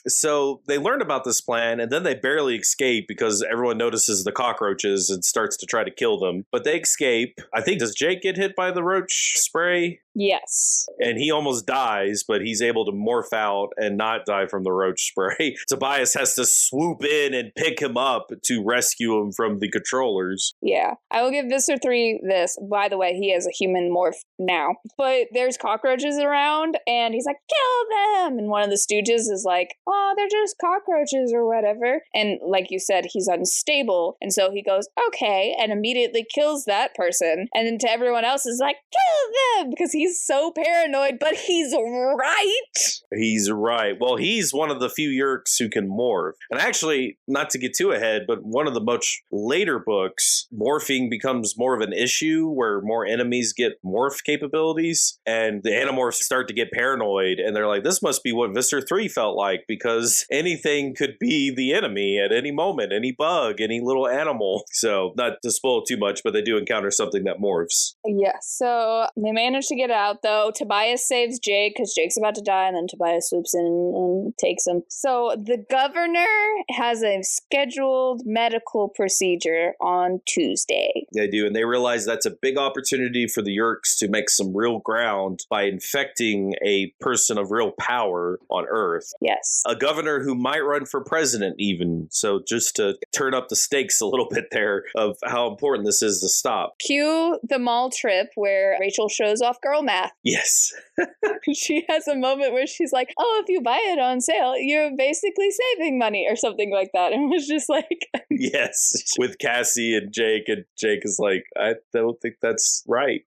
So they learn about this plan and then they barely escape because everyone notices the cockroaches and starts to try to kill them. But they escape. I think, does Jake get hit by the roach spray? Yes. And he almost dies, but he's able to morph out and not die from the roach spray. Tobias has to swoop in and pick him up to rescue him from the controllers. Yeah. I will give Visser 3 this. By the way, he has a human morph now. But there's cockroaches around, and he's like, kill them! And one of the stooges is like, oh, they're just cockroaches or whatever. And like you said, he's unstable. And so he goes, okay, and immediately kills that person. And then to everyone else is like, kill them! Because he's so paranoid, but he's right. He's right. Well, he's one of the few yerks who can morph. And actually, not to get too ahead, but one of the much later books, morphing becomes more of an issue where more enemies get morph capabilities. And the Animorphs start to get paranoid. And they're like, this must be what Visser 3 felt like, because anything could be the enemy at any moment, any bug, any little animal. So not to spoil too much, but they do encounter something that morphs. Yeah, so they manage to get out, though. Tobias saves Jake because Jake's about to die, and then Tobias swoops in and takes him. So the governor has a scheduled medical procedure on Tuesday. They do, and they realize that's a big opportunity for the Yeerks to make some real ground by infecting a person of real power on Earth. Yes. A governor who might run for president even. So just to turn up the stakes a little bit there of how important this is to stop. Cue the mall trip where Rachel shows off girl math. Yes. She has a moment where she's like, oh, if you buy it on sale, you're basically saving money or something like that. And it was just like... Yes. With Cassie and Jake is like, I don't think that's right.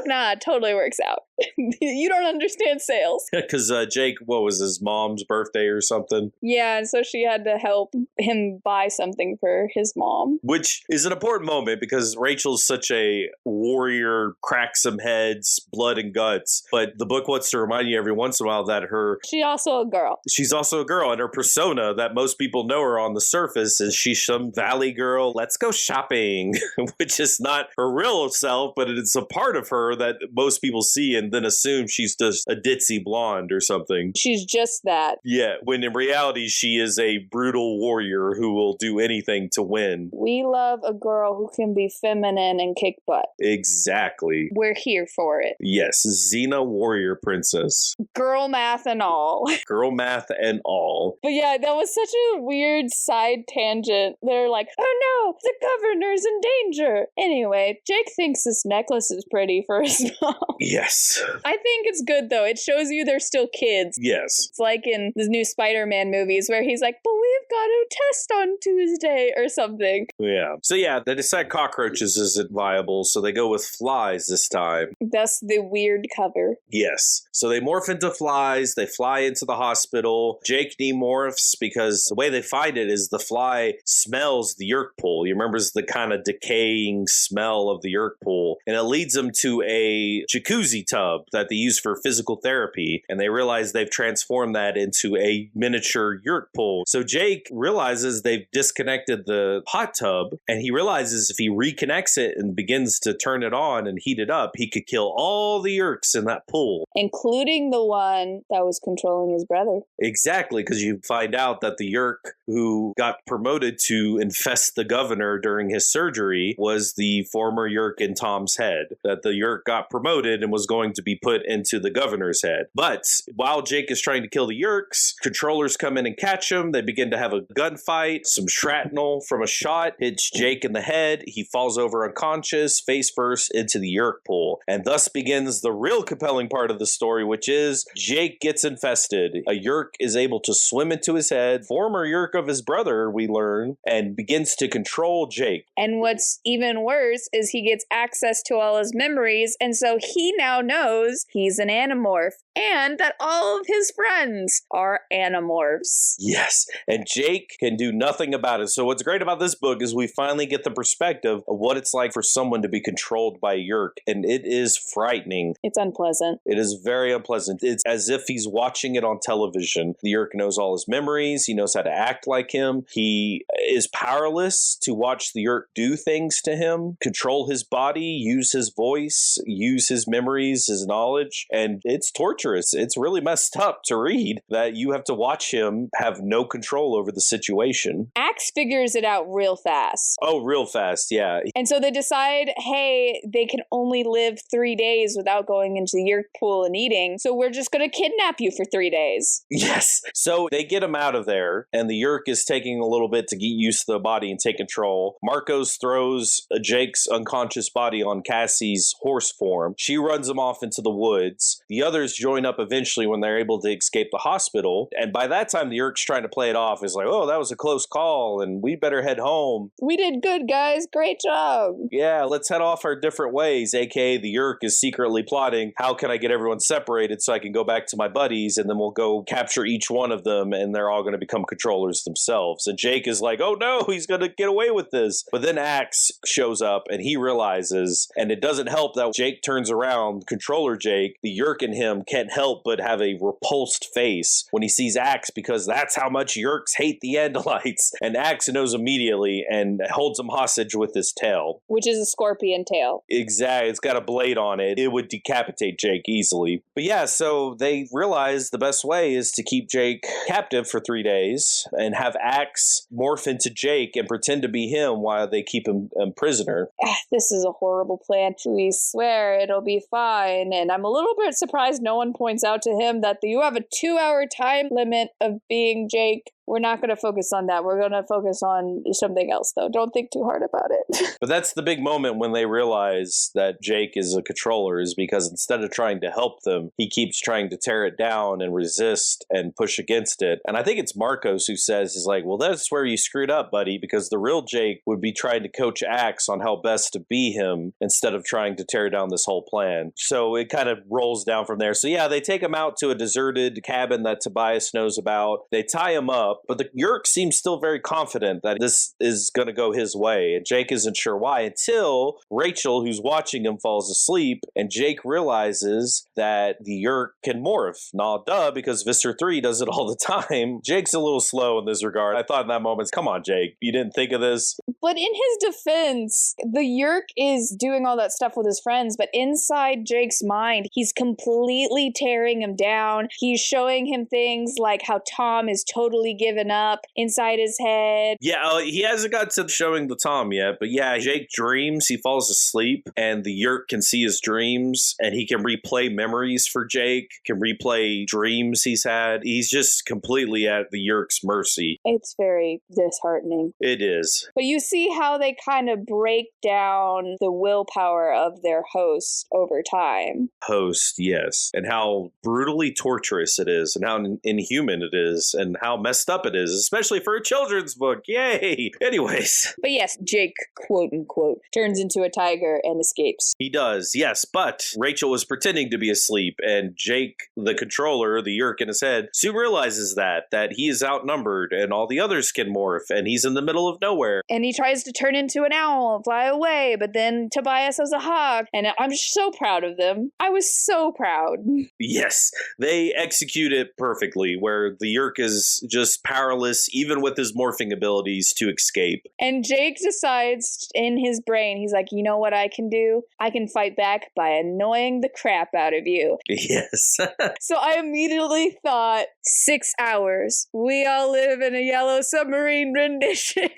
Nah, it totally works out. You don't understand sales. Because Jake, what was his mom's birthday or something? Yeah, and so she had to help him buy something for his mom. Which is an important moment because Rachel's such a warrior, cracks some heads, blood and guts. But the book wants to remind you every once in a while that she's also a girl, and her persona that most people know her on the surface is she's some valley girl, let's go shopping, which is not her real self, but it's a part of her that most people see and then assume she's just a ditzy blonde or something. She's just that. Yeah, when in reality she is a brutal warrior who will do anything to win. We love a girl who can be feminine and kick butt. Exactly. We're here for it. Yes, Xena Warrior Princess. Girl math and all. Girl math and all. But yeah, that was such a weird side tangent. They're like, oh no, the governor's in danger. Anyway, Jake thinks this necklace is pretty for his mom. Yes. I think it's good though. It shows you they're still kids. Yes. It's like in the new Spider-Man movies where he's like, but we've got a test on Tuesday or something. Yeah. So yeah, they decide cockroaches isn't viable, so they go with flies this time. That's the weird cover. Yes. So they morph into flies, they fly into the hospital. Jake demorphs because the way they find it is the fly smells the Yeerk pool. You remember the kind of decaying smell of the Yeerk pool. And it leads them to a jacuzzi tub that they use for physical therapy. And they realize they've transformed that into a miniature Yeerk pool. So Jake realizes they've disconnected the hot tub, and he realizes if he reconnects it and begins to turn it on and heat it up, he could kill all the Yeerks in that pool. Including the one that was controlling his brother. Exactly, because you find out that the Yeerk who got promoted to infest the governor during his surgery was the former Yeerk in Tom's head. That the Yeerk got promoted and was going to be put into the governor's head. But while Jake is trying to kill the Yeerks, controllers come in and catch him. They begin to have a gunfight. Some shrapnel from a shot hits Jake in the head. He falls over unconscious, face first into the Yeerk pool. And thus begins the real compelling part of the story, which is Jake gets infested. A Yeerk is able to swim into his head, former Yeerk of his brother, we learn, and begins to control Jake. And what's even worse is he gets access to all his memories, and so he now knows he's an Animorph, and that all of his friends are Animorphs. Yes, and Jake can do nothing about it. So what's great about this book is we finally get the perspective of what it's like for someone to be controlled by a Yeerk, and it is frightening. It's unpleasant. It is very unpleasant. It's as if he's watching it on television. The Yeerk knows all his memories. He knows how to act like him. He is powerless to watch the Yeerk do things to him, control his body, use his voice, use his memories, his knowledge, and it's torturous. It's really messed up to read that you have to watch him have no control over the situation. Axe figures it out real fast. Oh, real fast, yeah. And so they decide, hey, they can only live 3 days without going into the Yeerk pool and eating, so we're just going to kidnap you for 3 days. Yes. So they get him out of there, and the Yeerk is taking a little bit to get used to the body and take control. Marcos throws Jake's unconscious body on Cassie's horse form. She runs him off into the woods. The others join up eventually when they're able to escape the hospital, and by that time the Yeerk's trying to play it off as like, oh, that was a close call, and we better head home. We did good, guys. Great job. Yeah, let's head off our different ways, aka the Yeerk is secretly plotting, how can I get everyone separated so I can go back to my buddies, and then we'll go capture each one of them, and they're all going to become controllers themselves. And Jake is like, oh no, he's going to get away with this. But then Axe shows up, and he realizes, and it doesn't help that Jake turns around, controller Jake, the Yeerk in him can't help but have a repulsed face when he sees Axe, because that's how much Yeerks hate the Andalites. And Axe knows immediately and holds him hostage with his tail. Which is a scorpion tail. Exactly. It's got a blade on it. It would decapitate Jake easily. But yeah, so they realize the best way is to keep Jake captive for 3 days and have Axe morph into Jake and pretend to be him while they keep him prisoner. This is a horrible plan. We swear it'll be fine. And I'm a little bit surprised no one points out to him that you have a 2-hour time limit of being Jake. We're not going to focus on that. We're going to focus on something else, though. Don't think too hard about it. But that's the big moment when they realize that Jake is a controller, is because instead of trying to help them, he keeps trying to tear it down and resist and push against it. And I think it's Marcos who says, is like, well, that's where you screwed up, buddy, because the real Jake would be trying to coach Axe on how best to be him instead of trying to tear down this whole plan. So it kind of rolls down from there. So yeah, they take him out to a deserted cabin that Tobias knows about. They tie him up. But the Yeerk seems still very confident that this is going to go his way, and Jake isn't sure why until Rachel, who's watching him, falls asleep, and Jake realizes that the Yeerk can morph. Nah, duh, because Visser 3 does it all the time. Jake's a little slow in this regard. I thought in that moment, come on, Jake, you didn't think of this? But in his defense, the Yeerk is doing all that stuff with his friends, but inside Jake's mind, he's completely tearing him down. He's showing him things like how Tom is totally given up inside his head. Yeah, he hasn't got to showing the Tom yet, but yeah, Jake dreams, he falls asleep, and the Yeerk can see his dreams, and he can replay memories for Jake, can replay dreams he's had. He's just completely at the Yeerk's mercy. It's very disheartening. It is. But you see how they kind of break down the willpower of their host over time. Host, yes. And how brutally torturous it is, and how inhuman it is, and how messed up it is, especially for a children's book. Yay! Anyways. But yes, Jake, quote unquote, turns into a tiger and escapes. He does, yes, but Rachel was pretending to be asleep, and Jake, the controller, the Yeerk in his head, soon realizes that he is outnumbered, and all the others can morph, and he's in the middle of nowhere. And he tries to turn into an owl and fly away, but then Tobias has a hawk, and I'm so proud of them. I was so proud. Yes, they execute it perfectly, where the Yeerk is just powerless, even with his morphing abilities, to escape. And Jake decides in his brain, he's like, you know what I can do? I can fight back by annoying the crap out of you. Yes. So I immediately thought, 6 hours. We all live in a yellow submarine rendition.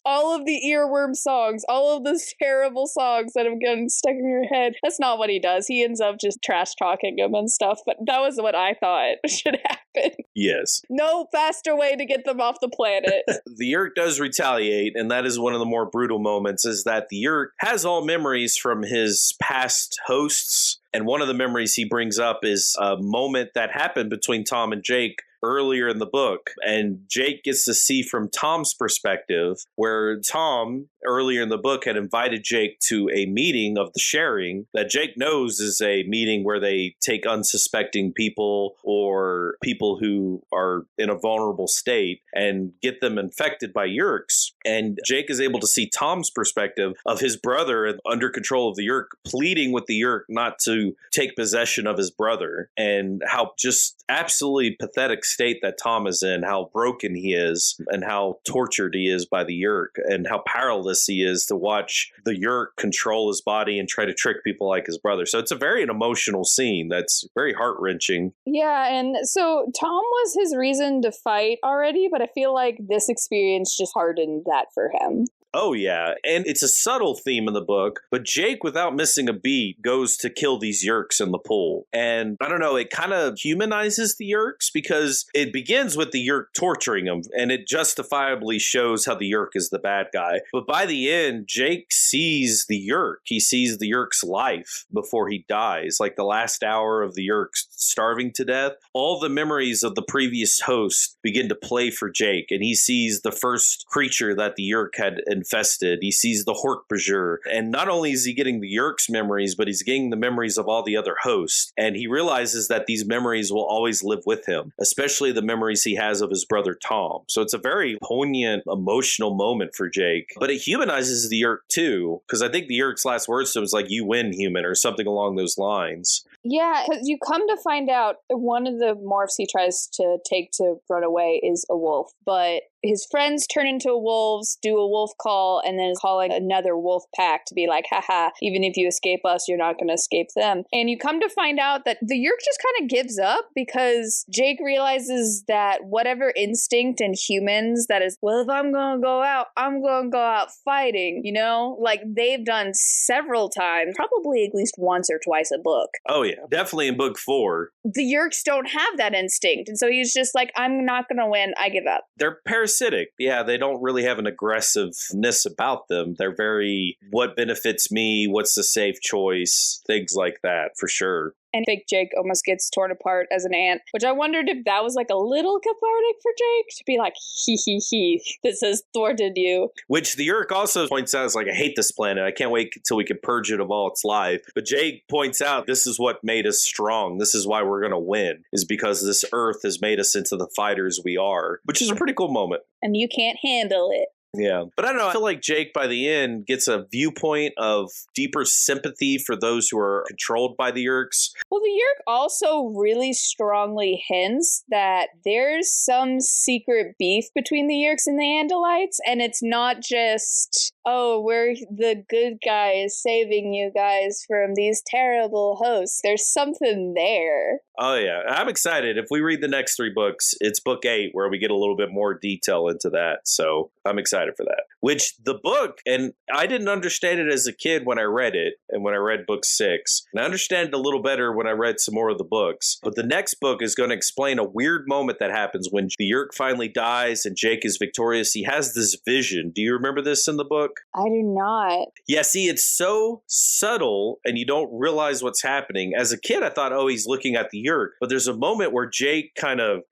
All of the earworm songs, all of those terrible songs that have gotten stuck in your head. That's not what he does. He ends up just trash talking them and stuff, but that was what I thought should happen. Yes. No faster way to get them off the planet. The Yeerk does retaliate, and that is one of the more brutal moments, is that the Yeerk has all memories from his past hosts, and one of the memories he brings up is a moment that happened between Tom and Jake earlier in the book, and Jake gets to see from Tom's perspective, where Tom earlier in the book had invited Jake to a meeting of the sharing that Jake knows is a meeting where they take unsuspecting people or people who are in a vulnerable state and get them infected by Yeerks. And Jake is able to see Tom's perspective of his brother under control of the Yeerk, pleading with the Yeerk not to take possession of his brother, and how just absolutely pathetic state that Tom is in, how broken he is, and how tortured he is by the Yeerk, and how powerless he is to watch the Yeerk control his body and try to trick people like his brother. So it's a very emotional scene that's very heart-wrenching. Yeah, and so Tom was his reason to fight already, but I feel like this experience just hardened that for him. Oh, yeah. And it's a subtle theme in the book, but Jake, without missing a beat, goes to kill these Yeerks in the pool. And I don't know, it kind of humanizes the Yeerks because it begins with the Yeerk torturing him, and it justifiably shows how the Yeerk is the bad guy. But by the end, Jake sees the Yeerk. He sees the Yeerk's life before he dies, like the last hour of the Yeerk starving to death. All the memories of the previous host begin to play for Jake, and he sees the first creature that the Yeerk had infested. He sees the Hork-Bajir, and not only is he getting the Yeerk's memories, but he's getting the memories of all the other hosts, and he realizes that these memories will always live with him, especially the memories he has of his brother Tom. So it's a very poignant, emotional moment for Jake, but it humanizes the Yeerk too, because I think the Yeerk's last words to him was like, "You win, human," or something along those lines. Yeah, because you come to find out one of the morphs he tries to take to run away is a wolf, but his friends turn into wolves, do a wolf call, and then calling another wolf pack to be like, haha, even if you escape us, you're not going to escape them. And you come to find out that the Yeerk just kind of gives up because Jake realizes that whatever instinct in humans that is, well, if I'm going to go out, I'm going to go out fighting, you know? Like they've done several times, probably at least once or twice a book. Oh, yeah. Definitely in book 4. The Yeerks don't have that instinct. And so he's just like, I'm not going to win. I give up. They're parasitic. Yeah, they don't really have an aggressiveness about them. They're very, what benefits me? What's the safe choice? Things like that, for sure. And fake Jake almost gets torn apart as an ant, which I wondered if that was like a little cathartic for Jake to be like, he, this has thwarted you. Which the Yeerk also points out is like, I hate this planet. I can't wait until we can purge it of all its life. But Jake points out this is what made us strong. This is why we're going to win, is because this Earth has made us into the fighters we are, which is a pretty cool moment. And you can't handle it. Yeah. But I don't know. I feel like Jake, by the end, gets a viewpoint of deeper sympathy for those who are controlled by the Yeerks. Well, the Yeerk also really strongly hints that there's some secret beef between the Yeerks and the Andalites, and it's not just, oh, we're the good guys saving you guys from these terrible hosts. There's something there. Oh, yeah. I'm excited. If we read the next 3 books, it's book 8 where we get a little bit more detail into that. So I'm excited for that. Which the book, and I didn't understand it as a kid when I read it, and when I read book 6. And I understand it a little better when I read some more of the books. But the next book is going to explain a weird moment that happens when the Yeerk finally dies and Jake is victorious. He has this vision. Do you remember this in the book? I do not. Yeah, see, it's so subtle and you don't realize what's happening. As a kid, I thought, oh, he's looking at the Yeerk. But there's a moment where Jake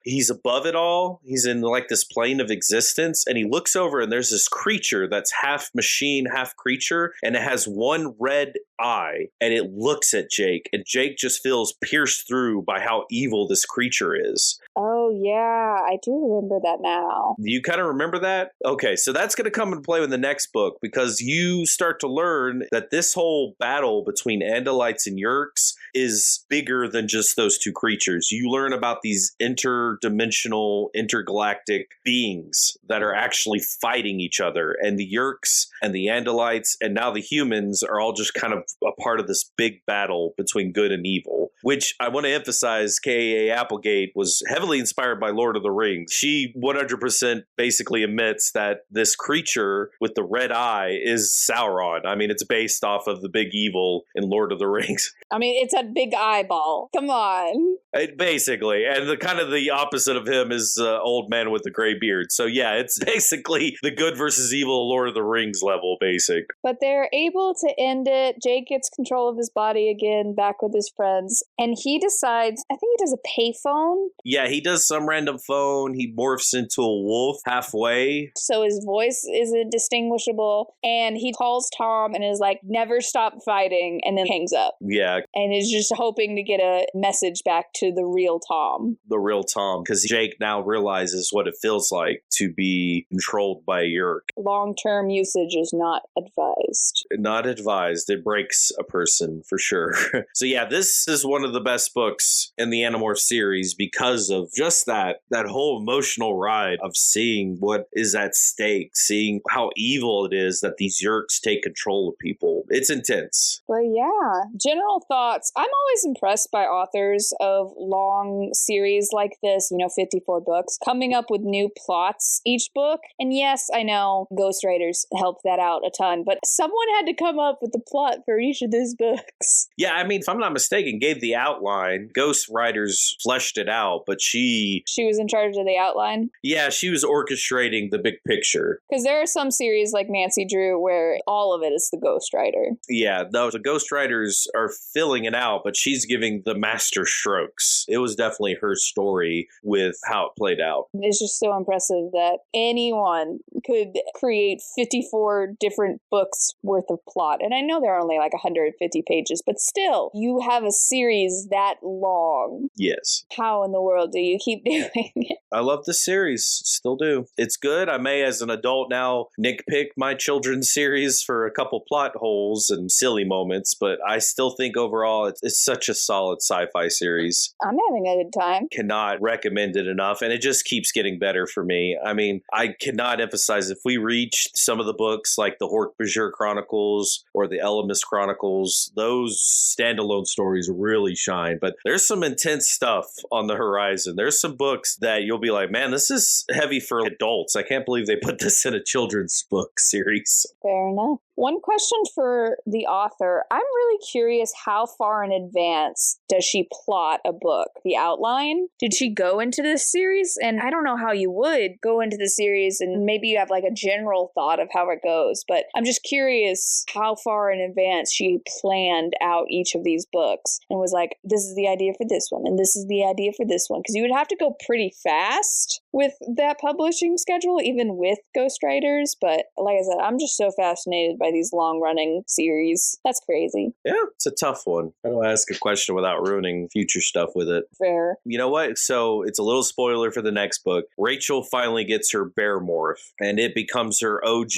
he's above it all. He's in like this plane of existence and he looks over and there's this creature that's half machine, half creature. And it has one red eye and it looks at Jake. And Jake just feels pierced through by how evil this creature is. Oh, yeah. I do remember that now. You kind of remember that? Okay, so that's going to come into play in the next book because you start to learn that this whole battle between Andalites and Yeerks is bigger than just those two creatures. You learn about these interdimensional, intergalactic beings that are actually fighting each other. And the Yeerks and the Andalites and now the humans are all just kind of a part of this big battle between good and evil, which I want to emphasize K.A. Applegate was heavily inspired by Lord of the Rings. She 100% basically admits that this creature with the red eye is Sauron. I mean, it's based off of the big evil in Lord of the Rings. I mean, it's a big eyeball. Come on. Basically. And the kind of the opposite of him is old man with the gray beard. So yeah, it's basically the good versus evil Lord of the Rings level basic. But they're able to end it. Jake gets control of his body again, back with his friends. And he decides, I think he does a payphone. Yeah, he does some random phone. He morphs into a wolf halfway. So his voice is indistinguishable. And he calls Tom and is like, never stop fighting, and then hangs up. Yeah. And is just hoping to get a message back to the real Tom. The real Tom. Because Jake now realizes what it feels like to be controlled by a Yeerk. Long-term usage is not advised. Not advised. It breaks a person for sure. So yeah, this is one of the best books in the Animorphs series because of just that whole emotional ride of seeing what is at stake, seeing how evil it is that these Yeerks take control of people. It's intense. But yeah, general thoughts. I'm always impressed by authors of long series like this, 54 books, coming up with new plots each book. And yes, I know ghostwriters help that out a ton, but someone had to come up with the plot for each of these books. Yeah, I mean, if I'm not mistaken, gave the outline. Ghostwriters fleshed it out, but she was in charge of the outline? Yeah, she was orchestrating the big picture. Because there are some series like Nancy Drew where all of it is the ghostwriter. Yeah, the ghostwriters are filling it out, but she's giving the master strokes. It was definitely her story with how it played out. It's just so impressive that anyone could create 54 different books worth of plot. And I know there are only like 150 pages, but still, you have a series that long. Yes. How in the world do you keep doing it? I love the series. Still do. It's good. I may, as an adult now, nitpick my children's series for a couple plot holes and silly moments, but I still think overall It's such a solid sci-fi series. I'm having a good time. Cannot recommend it enough, and it just keeps getting better for me. I mean, I cannot emphasize, if we reach some of the books like the Hork-Bajir Chronicles or the Elemis Chronicles, those standalone stories really shine. But there's some intense stuff on the horizon. There's some books that you'll be like, man, this is heavy for adults. I can't believe they put this in a children's book series. Fair enough. One question for the author. I'm really curious, how far in advance does she plot a book? The outline? Did she go into this series? And I don't know how you would go into the series, and maybe you have like a general thought of how it goes, but I'm just curious how far in advance she planned out each of these books and was like, this is the idea for this one, and this is the idea for this one. Because you would have to go pretty fast with that publishing schedule, even with ghostwriters. But like I said, I'm just so fascinated by these long-running series. That's crazy. Yeah, it's a tough one. I don't ask a question without ruining future stuff with it. Fair. You know what? So it's a little spoiler for the next book. Rachel finally gets her bear morph, and it becomes her OG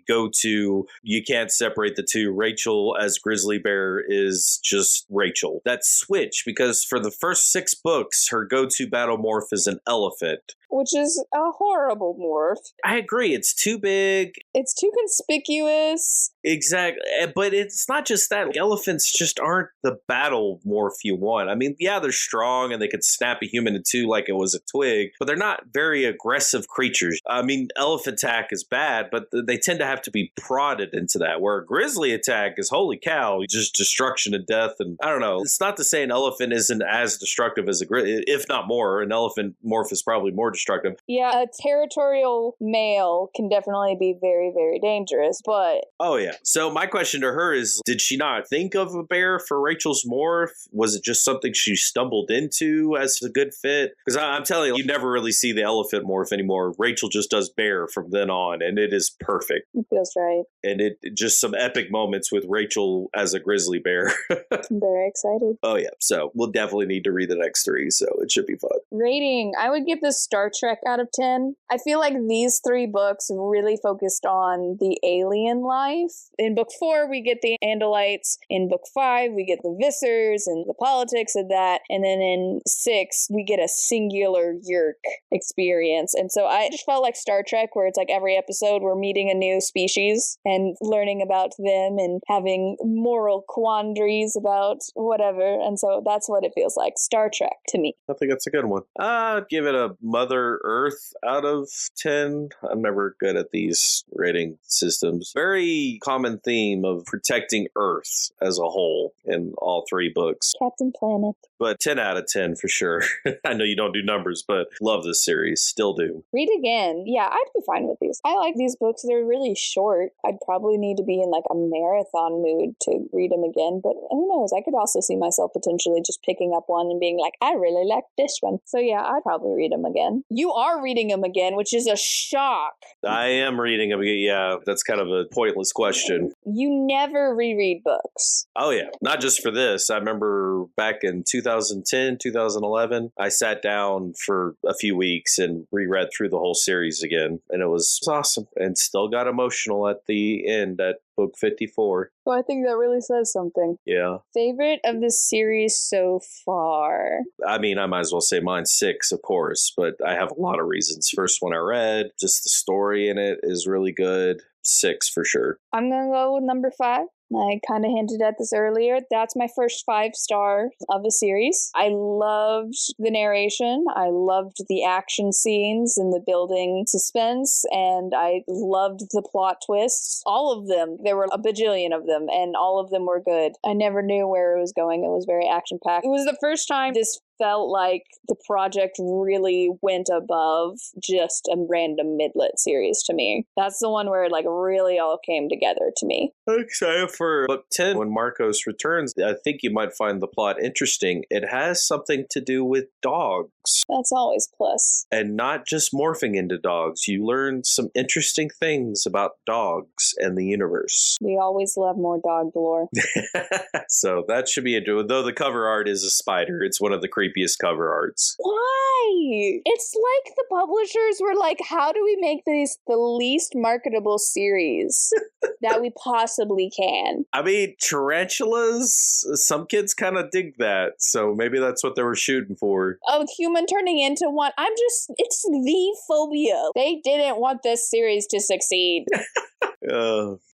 go-to. You can't separate the two. Rachel as Grizzly Bear is just Rachel. That switch, because for the first 6 books, her go-to battle morph is an elephant. Which is a horrible morph. I agree. It's too big. It's too conspicuous. Exactly. But it's not just that. Elephants just aren't the battle morph you want. I mean, yeah, they're strong and they could snap a human in two like it was a twig, but they're not very aggressive creatures. I mean, elephant attack is bad, but they tend to have to be prodded into that, where a grizzly attack is, holy cow, just destruction and death. And I don't know. It's not to say an elephant isn't as destructive as a grizzly, if not more. An elephant morph is probably more destructive. Yeah, a territorial male can definitely be very, very dangerous, but... Oh, yeah. So my question to her is, did she not think of a bear for Rachel's morph? Was it just something she stumbled into as a good fit? Because I'm telling you, you never really see the elephant morph anymore. Rachel just does bear from then on, and it is perfect. It feels right. And it just some epic moments with Rachel as a grizzly bear. I'm very excited. Oh, yeah. So we'll definitely need to read the next 3, so it should be fun. Rating, I would give this Star Trek out of 10. I feel like these 3 books really focused on the alien life. In book 4, we get the Andalites. In book 5, we get the Vissers and the politics of that. And then in 6, we get a singular Yeerk experience. And so I just felt like Star Trek, where it's like every episode we're meeting a new species and learning about them and having moral quandaries about whatever. And so that's what it feels like. Star Trek to me. I think that's a good one. I'd give it a Mother Earth out of 10. I'm never good at these rating systems. Very common theme of protecting Earth as a whole in all 3 books. Captain Planet. But 10 out of 10 for sure. I know you don't do numbers, but love this series. Still do. Read again. Yeah, I'd be fine with these. I like these books. They're really short. I'd probably need to be in like a marathon mood to read them again. But who knows? I could also see myself potentially just picking up one and being like, I really like this one. So yeah, I'd probably read them again. You are reading them again, which is a shock. I am reading them. Yeah, that's kind of a pointless question. You never reread books. Oh, yeah. Not just for this. I remember back in 2010, 2011, I sat down for a few weeks and reread through the whole series again. And it was awesome. And still got emotional at the end at book 54. Well, I think that really says something. Yeah. Favorite of the series so far? I mean, I might as well say mine's 6, of course, but I have a lot of reasons. First one I read, just the story in it is really good. 6 for sure. I'm going to go with number 5. I kind of hinted at this earlier. That's my first 5-star of the series. I loved the narration. I loved the action scenes and the building suspense. And I loved the plot twists. All of them. There were a bajillion of them, and all of them were good. I never knew where it was going. It was very action-packed. It was the first time this felt like the project really went above just a random midlet series to me. That's the one where it like really all came together to me. I'm excited for book 10 when Marcos returns. I think you might find the plot interesting. It has something to do with dogs. That's always plus. And not just morphing into dogs. You learn some interesting things about dogs and the universe. We always love more dog lore. So that should be interesting. Though the cover art is a spider. It's one of the creepiest creepiest cover arts. Why? It's like the publishers were like, how do we make these the least marketable series that we possibly can? I mean, tarantulas, some kids kind of dig that, so maybe that's what they were shooting for. A human turning into one. It's the phobia. They didn't want this series to succeed.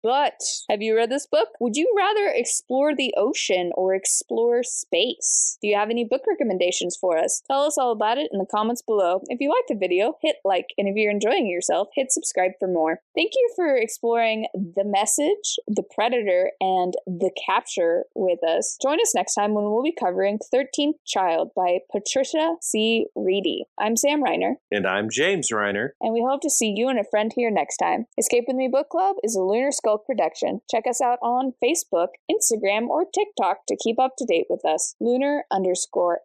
But have you read this book? Would you rather explore the ocean or explore space? Do you have any book recommendations for us? Tell us all about it in the comments below. If you liked the video, hit like, and if you're enjoying yourself, hit subscribe for more. Thank you for exploring The Message, The Predator, and The Capture with us. Join us next time when we'll be covering 13th Child by Patricia C. Reedy. I'm Sam Reiner. And I'm James Reiner. And we hope to see you and a friend here next time. Escape With Me Book Club is a Lunar Skulk production. Check us out on Facebook, Instagram, or TikTok to keep up to date with us. Lunar_SKULK.